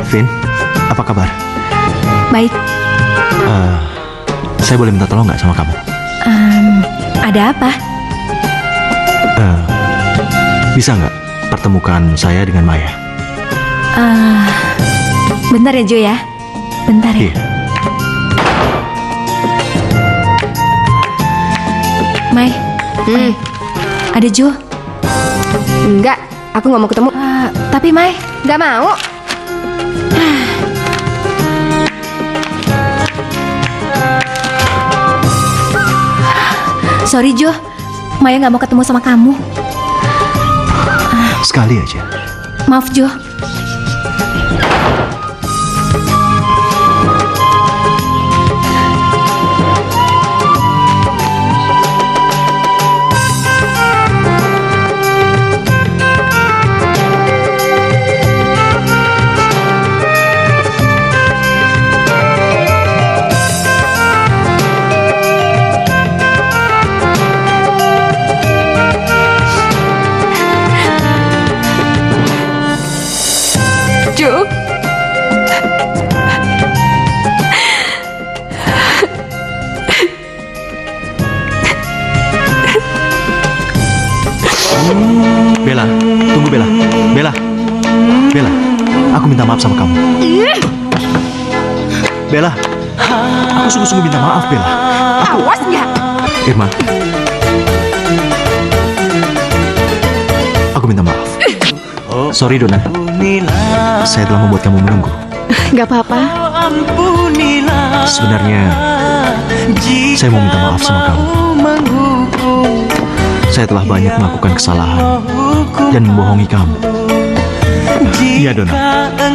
Vin, apa kabar? Baik. Saya boleh minta tolong nggak sama kamu? Ada apa? Bisa nggak pertemukan saya dengan Maya? Bentar ya Jo ya. Bentar ya. Iya. Mai. Ada Jo. Enggak, aku nggak mau ketemu. Tapi Mai, Nggak mau. sorry Jo. Maya nggak mau ketemu sama kamu. Sekali aja. Maaf Jo. Jo. Bella, tunggu Bella. Bella. Bella, aku minta maaf sama kamu. Bella, aku sungguh-sungguh minta maaf, Bella. Awas nggak? Irma. Aku minta maaf. Sorry Dona. Saya telah membuat kamu menunggu. Nggak apa-apa. Sebenarnya saya mau minta maaf sama kamu. Saya telah banyak melakukan kesalahan dan membohongi kamu. Iya Dona,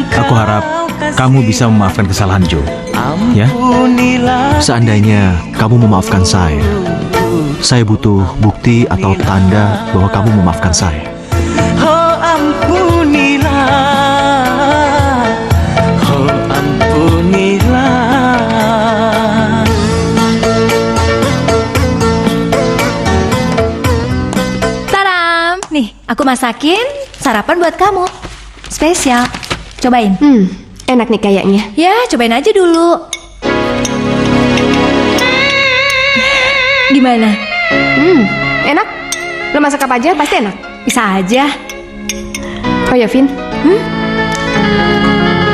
aku harap kamu bisa memaafkan kesalahan Jo. Ya? Seandainya kamu memaafkan saya butuh bukti atau tanda bahwa kamu memaafkan saya. Oh ampunilah, oh ampunilah. Taram, nih aku masakin sarapan buat kamu. Spesial. Cobain. Enak nih kayaknya. Ya, cobain aja dulu. Gimana? Enak. Lo masak apa aja pasti enak. Bisa aja. Oh ya, Vin.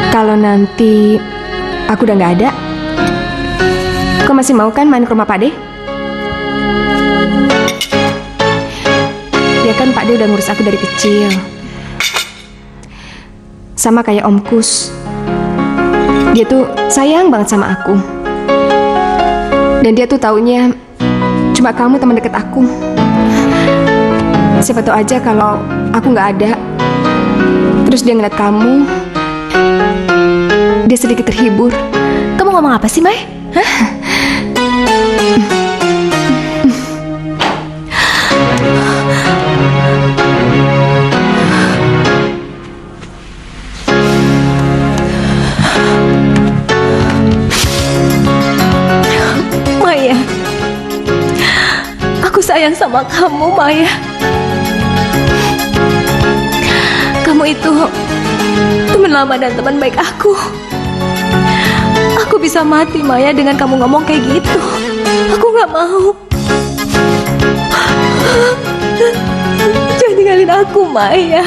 Kalau nanti aku udah nggak ada, kau masih mau kan main ke rumah Pak De? Ya kan Pak De udah ngurus aku dari kecil. Sama kayak Om Kus. Dia tuh sayang banget sama aku. Dan dia tuh taunya cuma kamu teman deket aku. Siapa tahu aja kalau aku nggak ada, terus dia ngeliat kamu, dia sedikit terhibur. Kamu ngomong apa sih, Mai? Hah? Maya, aku sayang sama kamu, Maya. Kamu itu teman lama dan teman baik aku. Aku bisa mati, Maya, dengan kamu ngomong kayak gitu. Aku nggak mau. Jangan tinggalin aku, Maya.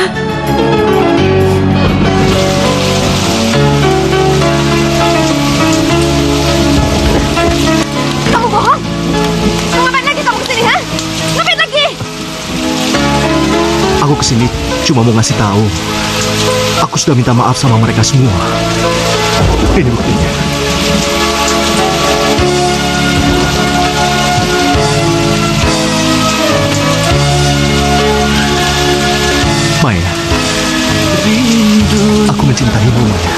Kamu bohong? Mau ngapain lagi kamu kesini, ha? Ngapain lagi? Aku kesini cuma mau ngasih tahu. Aku sudah minta maaf sama mereka semua. Ini buktinya. Maya, aku mencintaimu, Maya.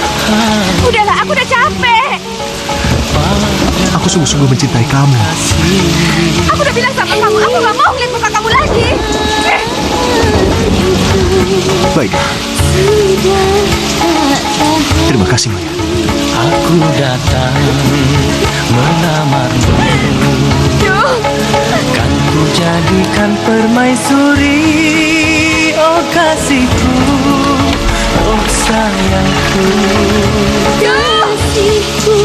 Udahlah, aku udah capek. Aku sungguh-sungguh mencintai kamu. Aku udah bilang sama kamu, aku nggak mau ngeliat muka kamu lagi. Baik. Terima kasih, Maya. Aku datang melamarmu, kan ku jadikan permaisuri. Oh kasihku, oh sayangku, Kasihku,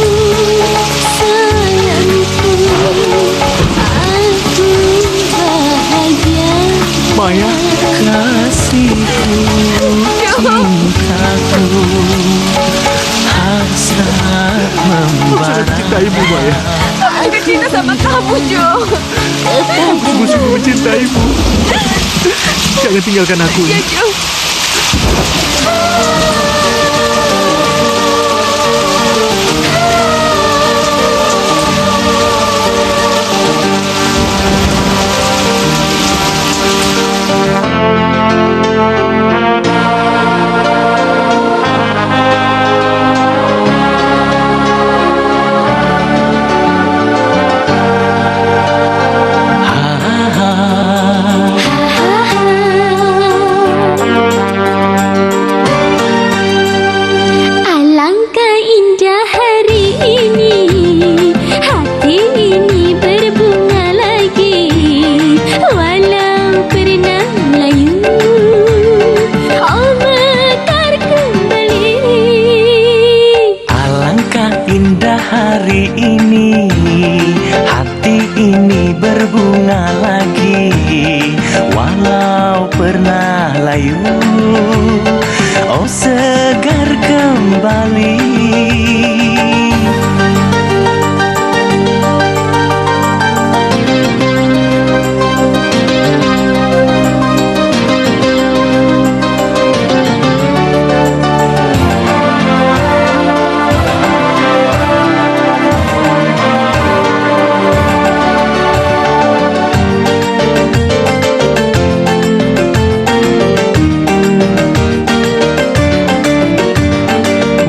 sayangku, aku bahagia. Maya. kasihku, cintaku, hasrat membara. Aku sudah mencintaimu, Maya. Aku cinta sama kamu, Jo. Aku sungguh-sungguh mencintaimu. Jangan tinggalkan aku. Ya, Jo. Alangkah indah hari ini, hati ini berbunga lagi, walau pernah layu, oh mekar kembali. Alangkah indah hari ini, hati ini berbunga lagi, walau pernah layu, oh segar kembali.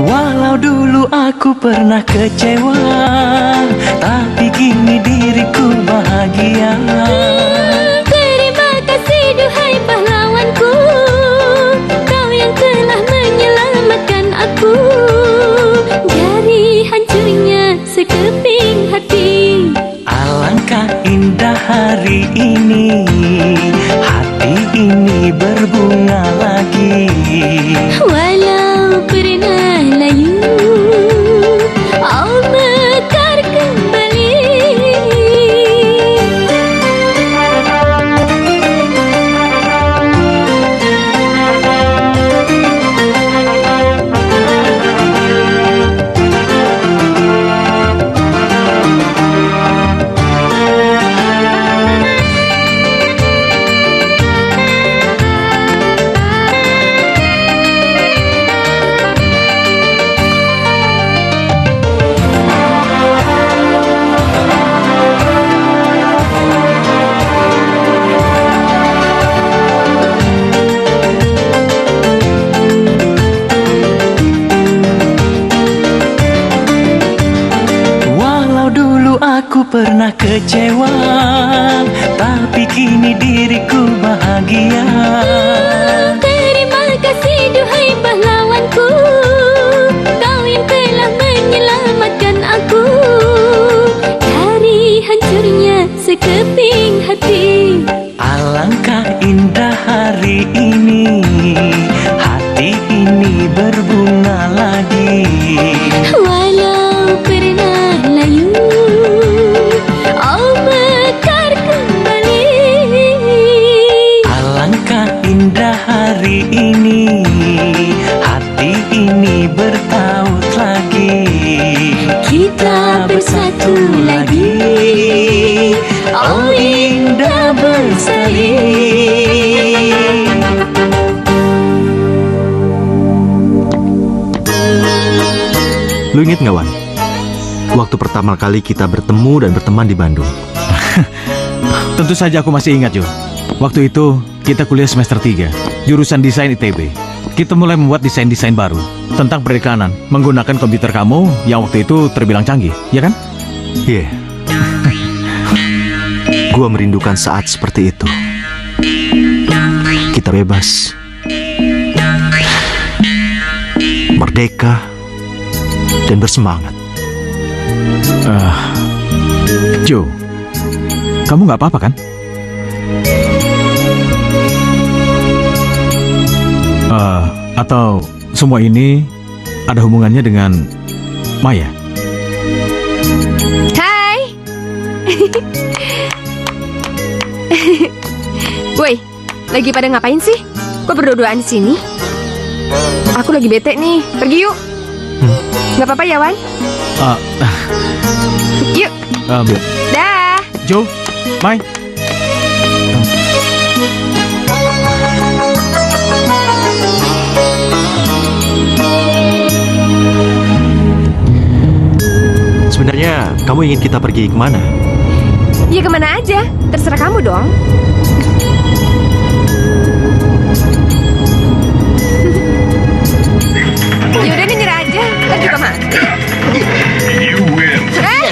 Walau dulu aku pernah kecewa, tapi kini diriku bahagia. Terima kasih duhai pahlawanku, kau yang telah menyelamatkan aku dari hancurnya sekeping hati. Alangkah indah hari ini, hati ini berbunga lagi, Walau pernah layu, oh mekar kembali. Walau dulu aku pernah kecewa, tapi kini diriku bahagia. Terima kasih duhai pahlawanku, kau yang telah menyelamatkan aku dari hancurnya sekeping hati. Alangkah indah hari ini, hati ini berbunga lagi, Walau pernah layu, oh mekar kembali. alangkah indah hari ini, hati ini bertaut lagi, Kita bersatu lagi, oh indah berseri. Lu inget nggak, Wan? Waktu pertama kali kita bertemu dan berteman di Bandung. Tentu saja aku masih ingat, Jo. Waktu itu kita kuliah semester 3, jurusan desain ITB. Kita mulai membuat desain-desain baru tentang perikanan menggunakan komputer kamu yang waktu itu terbilang canggih, ya kan? Iya. Gua merindukan saat seperti itu. Kita bebas, merdeka, dan bersemangat. Jo, kamu nggak apa-apa kan? Atau semua ini ada hubungannya dengan Maya? Hai. Woi, lagi pada ngapain sih? Kok berduaan di sini? Aku lagi bete nih. Pergi yuk. Nggak apa-apa ya, Wan? Yuk, dah. Jo, Mai. Sebenarnya kamu ingin kita pergi kemana? Ya kemana aja, terserah kamu dong. Yaudah nih nyerah aja, kan juga mati. Curang.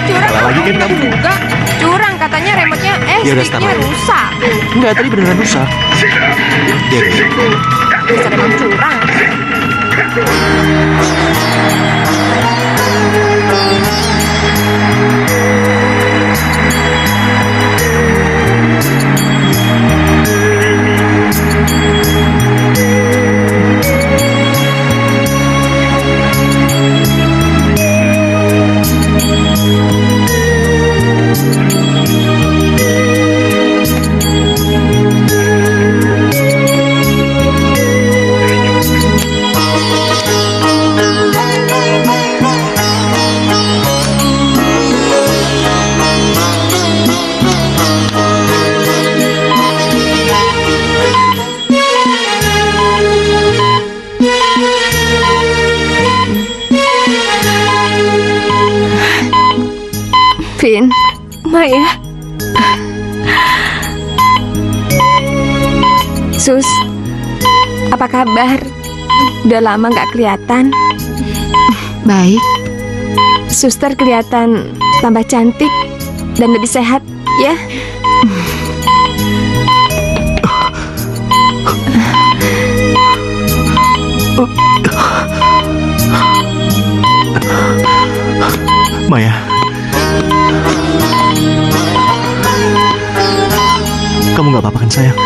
Curang Salah lagi kan kamu? juga. Curang katanya remote-nya, Ya udah, stop sticknya aja. rusak. Enggak, tadi beneran rusak. Ya, Dasar emang curang. Vin, Maya. Sus, apa kabar? Udah lama nggak kelihatan. Baik. Suster kelihatan tambah cantik dan lebih sehat, ya? Maya. Kamu nggak apa-apa kan sayang?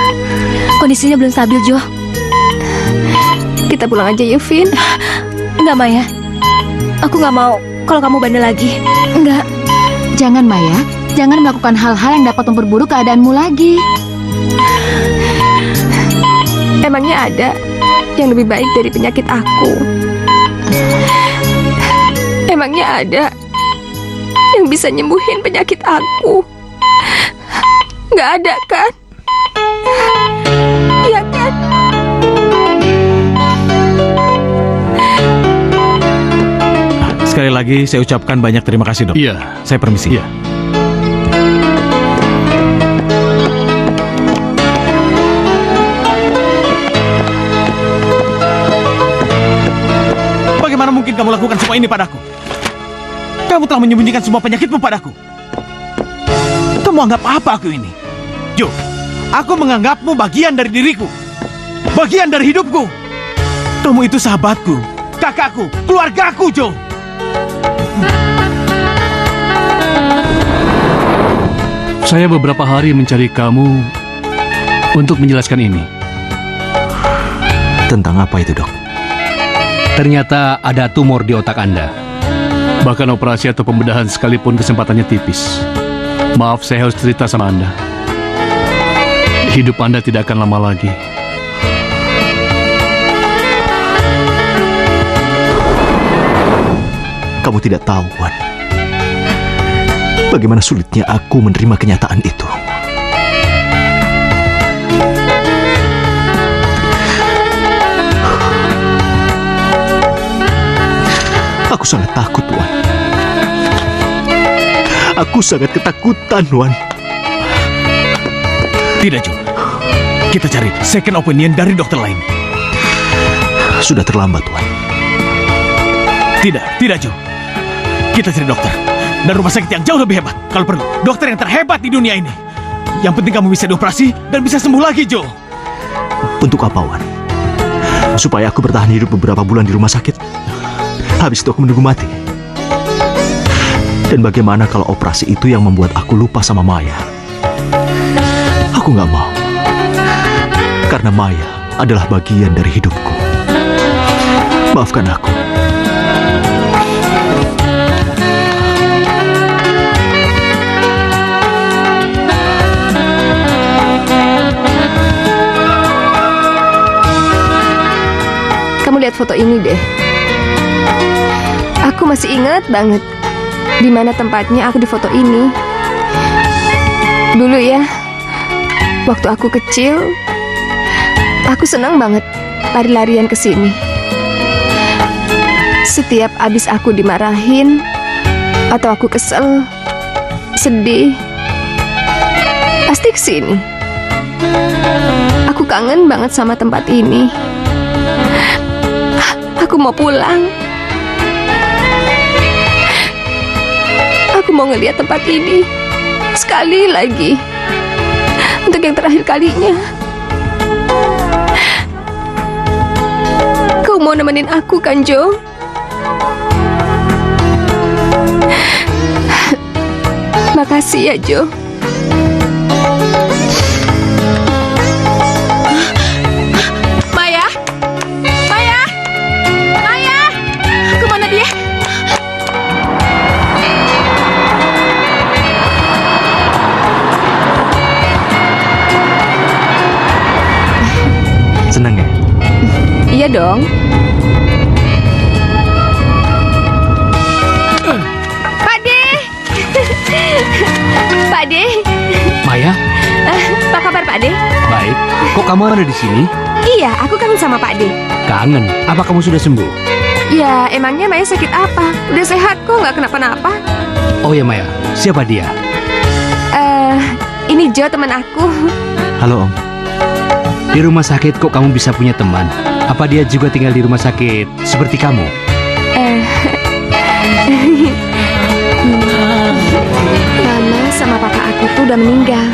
Kondisinya belum stabil, Jo. Kita pulang aja yuk, Vin. Enggak, Maya. Aku nggak mau kalau kamu bandel lagi. Enggak, Jangan, Maya. Jangan melakukan hal-hal yang dapat memperburuk keadaanmu lagi. emangnya ada yang lebih baik dari penyakit aku? Emangnya ada yang bisa nyembuhin penyakit aku? Nggak ada kan? Iya kan? Sekali lagi saya ucapkan banyak terima kasih, Dok. Iya. Saya permisi. Iya. Bagaimana mungkin kamu lakukan semua ini padaku? Kamu telah menyembunyikan semua penyakitmu padaku. Kamu anggap apa aku ini? Jo, aku menganggapmu bagian dari diriku. Bagian dari hidupku. Kamu itu sahabatku, kakakku, keluargaku, Jo. Saya beberapa hari mencari kamu untuk menjelaskan ini. Tentang apa itu, Dok? Ternyata ada tumor di otak Anda. Bahkan operasi atau pembedahan sekalipun kesempatannya tipis. Maaf, saya harus cerita sama Anda. Hidup Anda tidak akan lama lagi. Kamu tidak tahu, Wan. Bagaimana sulitnya aku menerima kenyataan itu. Aku sangat takut, Wan. Aku sangat ketakutan, Wan. Tidak, Jo. Kita cari second opinion dari dokter lain. Sudah terlambat, Wan. Tidak, Jo. Kita cari dokter. Dan rumah sakit yang jauh lebih hebat. Kalau perlu, dokter yang terhebat di dunia ini. Yang penting kamu bisa dioperasi dan bisa sembuh lagi, Jo. Untuk apa, Wan? Supaya aku bertahan hidup beberapa bulan di rumah sakit. Habis itu aku menunggu mati. Dan bagaimana kalau operasi itu yang membuat aku lupa sama Maya? Aku nggak mau. Karena Maya adalah bagian dari hidupku. Maafkan aku. Kamu lihat foto ini deh. Aku masih ingat banget. di mana tempatnya aku di foto ini. Dulu ya, waktu aku kecil, aku senang banget lari-larian ke sini. Setiap abis aku dimarahin atau aku kesel, sedih, pasti ke sini. Aku kangen banget sama tempat ini. Aku mau pulang. Aku mau ngeliat tempat ini sekali lagi, untuk yang terakhir kalinya. Kau mau nemenin aku kan, Jo? Makasih ya, Jo. Maya? Maya? Maya? Kemana dia? Senang ya? Iya dong. Pak De. Pak De. Maya, Apa kabar Pak De? baik. Kok kamu ada di sini? Iya, aku kangen sama Pak De. Kangen. Apa kamu sudah sembuh? Ya, emangnya Maya sakit apa? Udah sehat kok, nggak kenapa-napa. Oh ya Maya, siapa dia? Ini Jo, teman aku. Halo Om. Di rumah sakit kok kamu bisa punya teman? Apa dia juga tinggal di rumah sakit seperti kamu? Mama sama papa aku tuh udah meninggal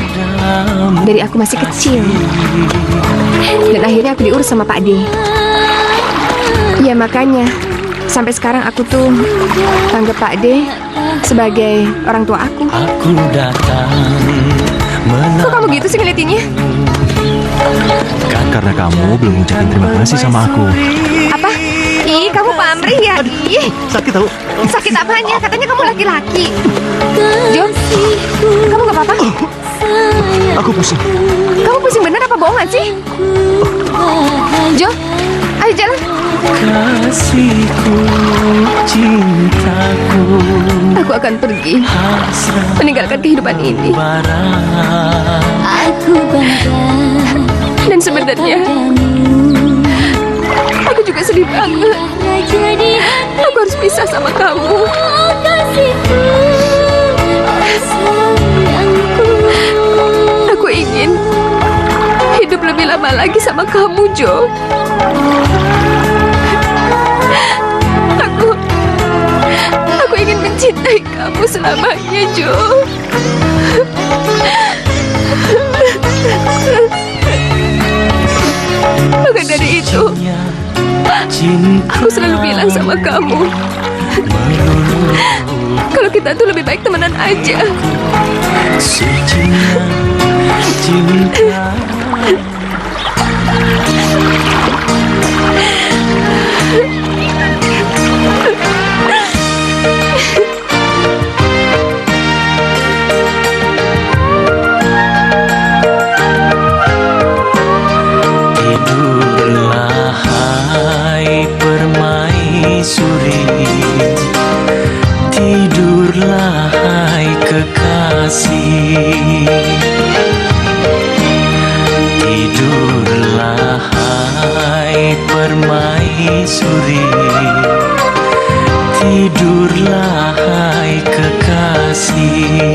dari aku masih kecil. Dan akhirnya aku diurus sama Pak De. Ya makanya sampai sekarang aku tuh anggap Pak De sebagai orang tua aku. Aku datang Kok kamu gitu sih ngeliatinnya? Karena kamu belum ngucapin terima kasih sama aku. Apa? Ih, kamu pamrih ya? Ih, Sakit tau? sakit apanya? Katanya kamu laki-laki. Jo, kamu gak apa-apa? Aku pusing. Kamu pusing bener apa bohongan sih? Jo, ayo jalan. kasihku, cintaku, Aku akan pergi, hasrat meninggalkan kehidupan ini. barang. Aku bangga Dan sebenarnya aku juga sedih banget. raja di hati Aku harus pisah sama kamu. kasihku, sayangku. Aku ingin hidup lebih lama lagi sama kamu, Jo. Aku ingin mencintai kamu selamanya, Jo. Maka dari itu, aku selalu bilang sama kamu, kalau kita tuh lebih baik temenan aja. Sucinya cinta. Tidurlah hai permaisuri, tidurlah hai kekasih, tidurlah hai permaisuri, tidurlah hai kekasih.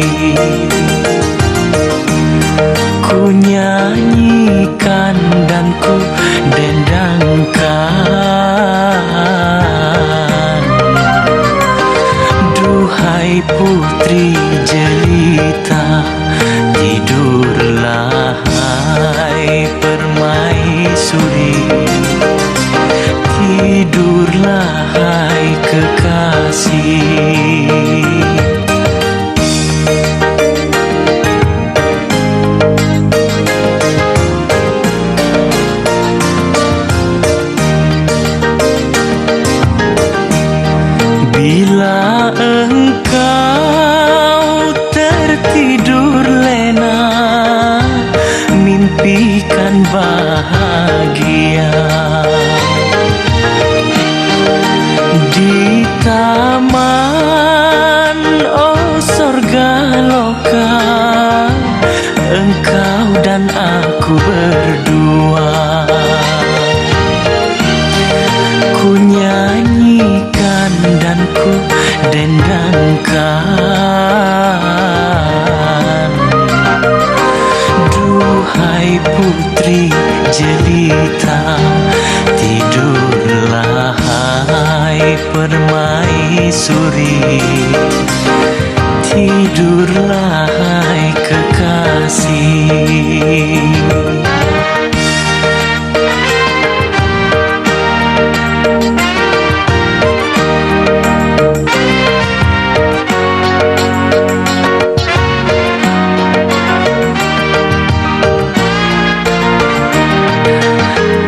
Ku nyanyikan dan ku dendangkan, duhai putri jelita, tidurlah hai permaisuri, tidurlah hai kekasih. Bila engkau tertidur lena, mimpikan bahagia di taman Duhai putri jelita, tidurlah hai permaisuri, tidurlah hai kekasih.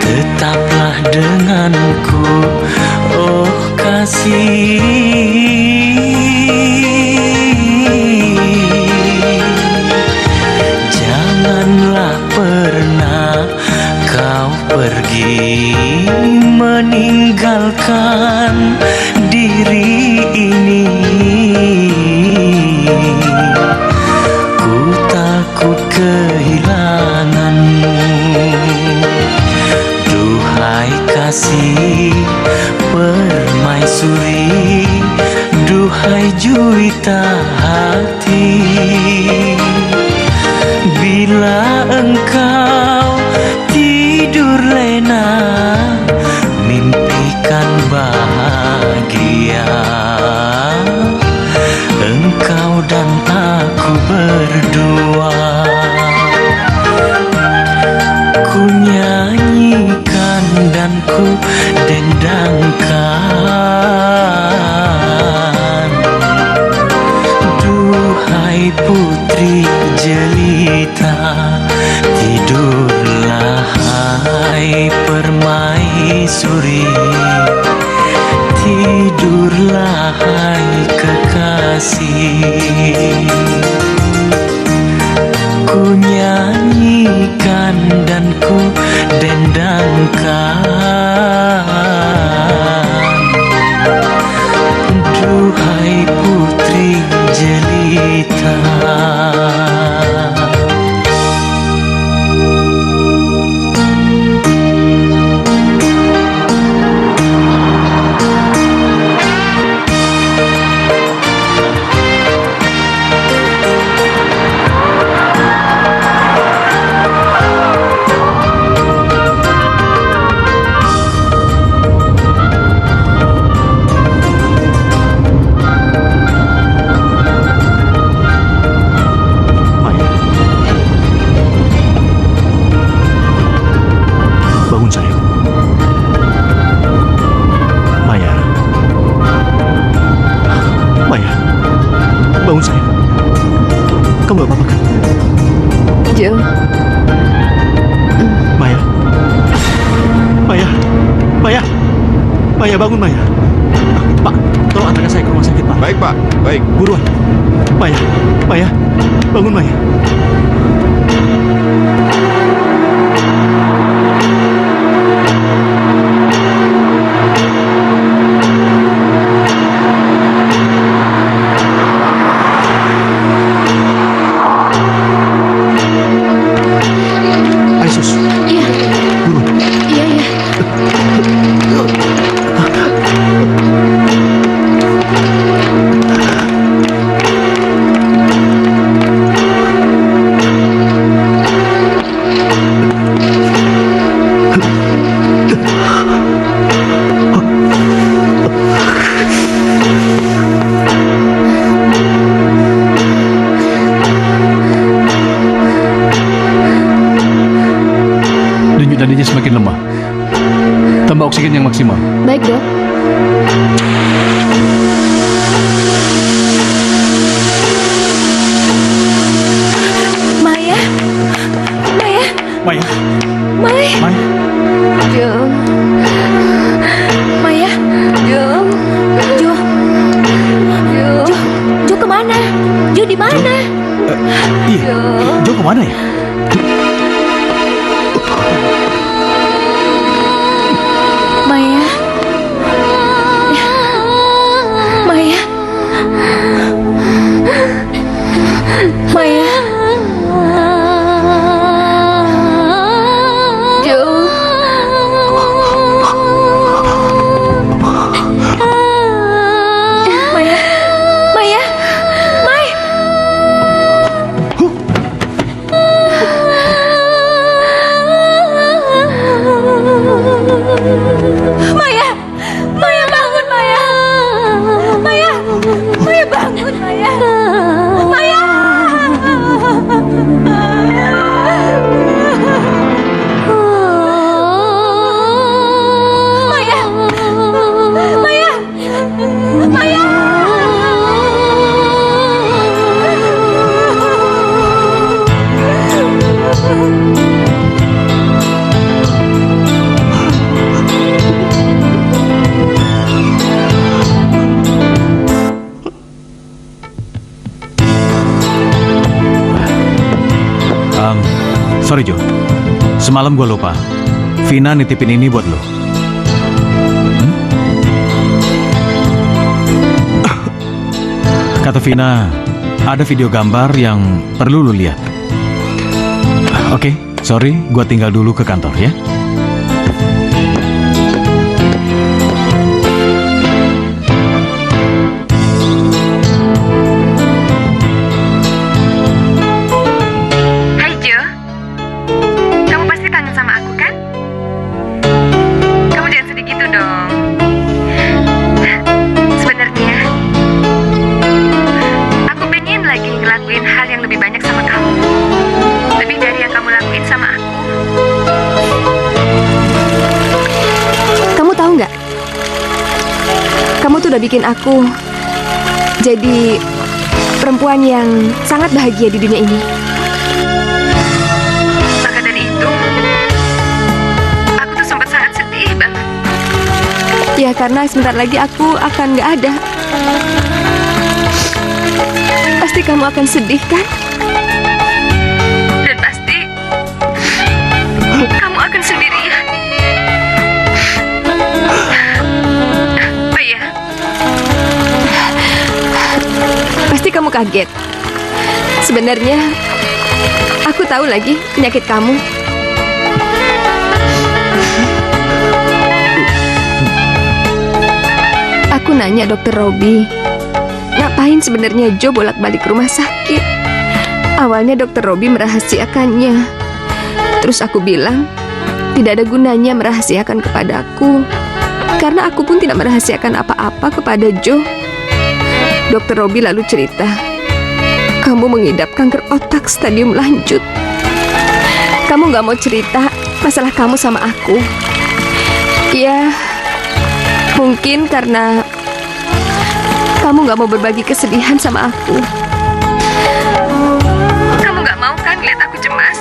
Tetaplah denganku, oh kasih. Janganlah pernah kau pergi meninggalkan diri ini. Ku takut kehilanganmu. Duhai kasih permaisuri, duhai juwita hati, bila engkau tidur lena, mimpikan bahagia. Engkau dan aku berdua, ku nyanyikan dan ku dendangkan. Duhai putri jelita, tidurlah hai permaisuri, tidurlah hai kekasih. Ku nyanyikan dan ku dendangkan. Duhai putri jelita. Maya. Bangun sayang. Maya. Maya. Bangun sayang. Kamu gak apa-apa kan? Jo, Maya. Maya. Maya. Maya, bangun Maya. Pak, tolong antarkan saya ke rumah sakit, Pak. Baik, Pak. Baik. Buruan. Maya. Maya. Bangun Maya. Ayo sus. iya, Buruan. iya, iya. Denyut nadinya semakin lemah. Tambah oksigen yang maksimal. Baik, Dok. Maya, Maya, Maya, Maya, Maya. Jo, Maya, Jo, Jo, Jo, Jo kemana? Jo di mana? Iya, Jo kemana ya? Maya, Maya, Maya, Jo. Maya, Maya, Sorry Jo, semalam gue lupa. Vina nitipin ini buat lo. Kata Vina, ada video gambar yang perlu lo lihat. Oke, sorry, gue tinggal dulu ke kantor ya. Hai Jo, kamu pasti kangen sama aku kan? Kamu jangan sedih gitu dong. Sebenarnya, aku pengen lagi ngelakuin hal yang lebih banyak sama kamu. Lebih dari yang kamu lakuin sama aku. Kamu tahu nggak? Kamu tuh udah bikin aku jadi perempuan yang sangat bahagia di dunia ini. Maka dari itu, aku tuh sempat sangat sedih banget. Ya karena sebentar lagi aku akan nggak ada. Pasti kamu akan sedih kan? Dan pasti kamu akan sendirian. Oh iya. Pasti kamu kaget. Sebenarnya aku tahu lagi penyakit kamu. Aku nanya Dokter Robi, ngapain sebenarnya Jo bolak-balik ke rumah sakit? Awalnya Dokter Robi merahasiakannya. Terus aku bilang, tidak ada gunanya merahasiakan kepadaku, karena aku pun tidak merahasiakan apa-apa kepada Jo. Dokter Robi lalu cerita, kamu mengidap kanker otak stadium lanjut. Kamu gak mau cerita masalah kamu sama aku. Ya, mungkin karena kamu gak mau berbagi kesedihan sama aku. Kamu gak mau kan lihat aku cemas?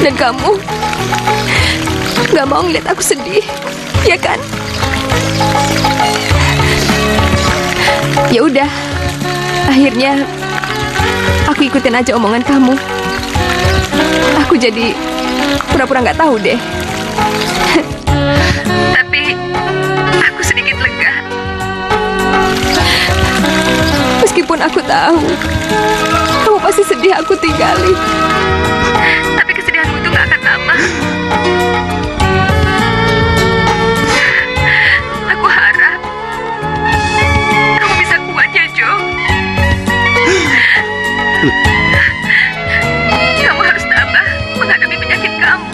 Dan kamu gak mau ngeliat aku sedih, ya kan? Ya udah, akhirnya aku ikutin aja omongan kamu. Aku jadi pura-pura nggak tahu deh. Tapi aku sedikit lega. Meskipun aku tahu kamu pasti sedih aku tinggalin. Tapi kesedihanmu itu nggak akan lama. Aku harap kamu bisa kuat ya, Jo. Kamu harus tabah menghadapi penyakit kamu.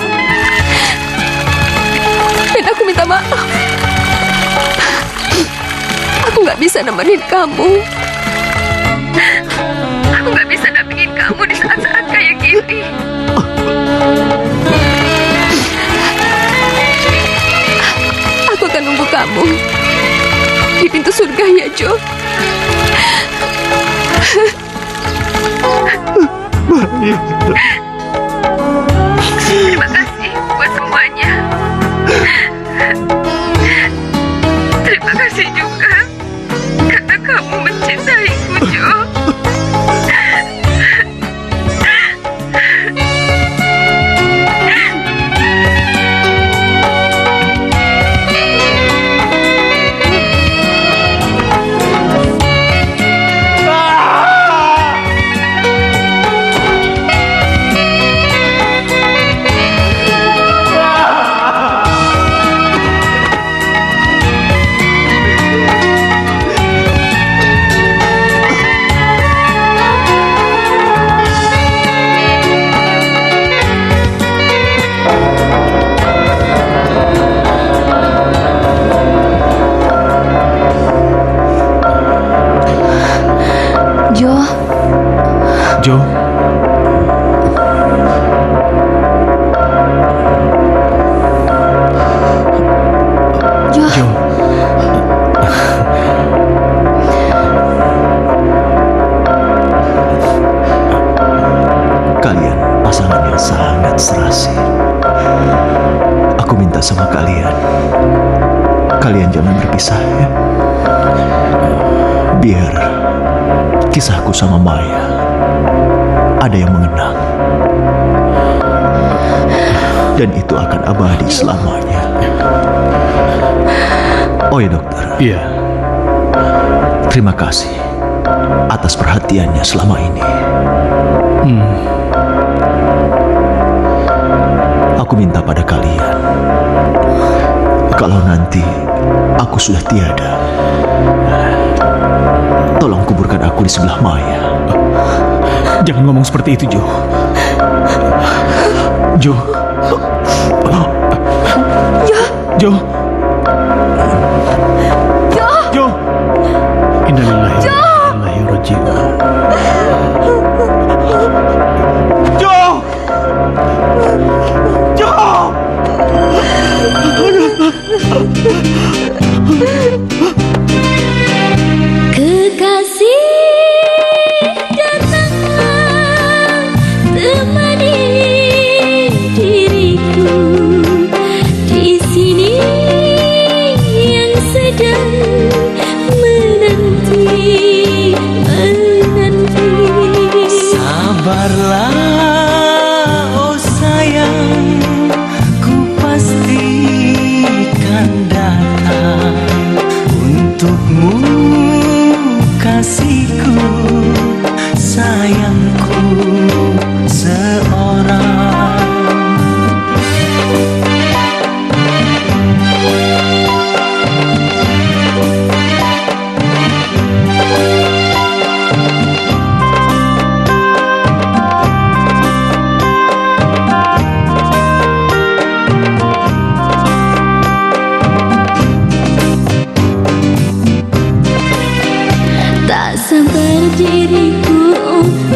Dan aku minta maaf. Aku nggak bisa nemenin kamu. Aku nggak bisa dampingin kamu di saat-saat kayak gini. Aku akan nunggu kamu di pintu surga ya, Jo. Terima kasih buat semuanya. Terima kasih juga karena kamu mencintaiku, Jo. Jo. Jo. Kalian pasangan yang sangat serasi. Aku minta sama kalian, kalian jangan berpisah ya. Biar kisahku sama Maya ada yang mengenang. Dan itu akan abadi selamanya. Oh ya dokter, Iya. terima kasih atas perhatiannya selama ini. Aku minta pada kalian, kalau nanti aku sudah tiada, tolong kuburkan aku di sebelah Maya. Jangan ngomong seperti itu, Jo. Jo. Jo. Jo. Innalillahi wa inna ilaihi raji'un. Jo. Jo. Kekasih datanglah temani diriku di sini yang sedang menanti. Sabarlah oh sayang, ku pastikan datang untukmu, kasihku, sayangku seorang. Tak sabar diriku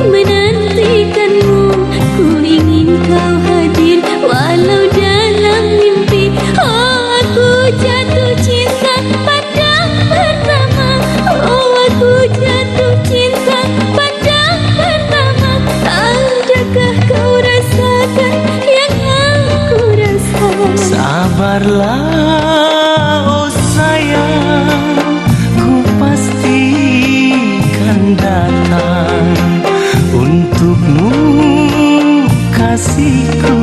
menantikanmu. Ku ingin kau hadir walau dalam mimpi. Oh, aku jatuh cinta pandang pertama. Oh, aku jatuh cinta pandang pertama. Adakah kau rasakan yang aku rasakan? Sabarlah oh sayang, ku pastikan datang untukmu, kasihku,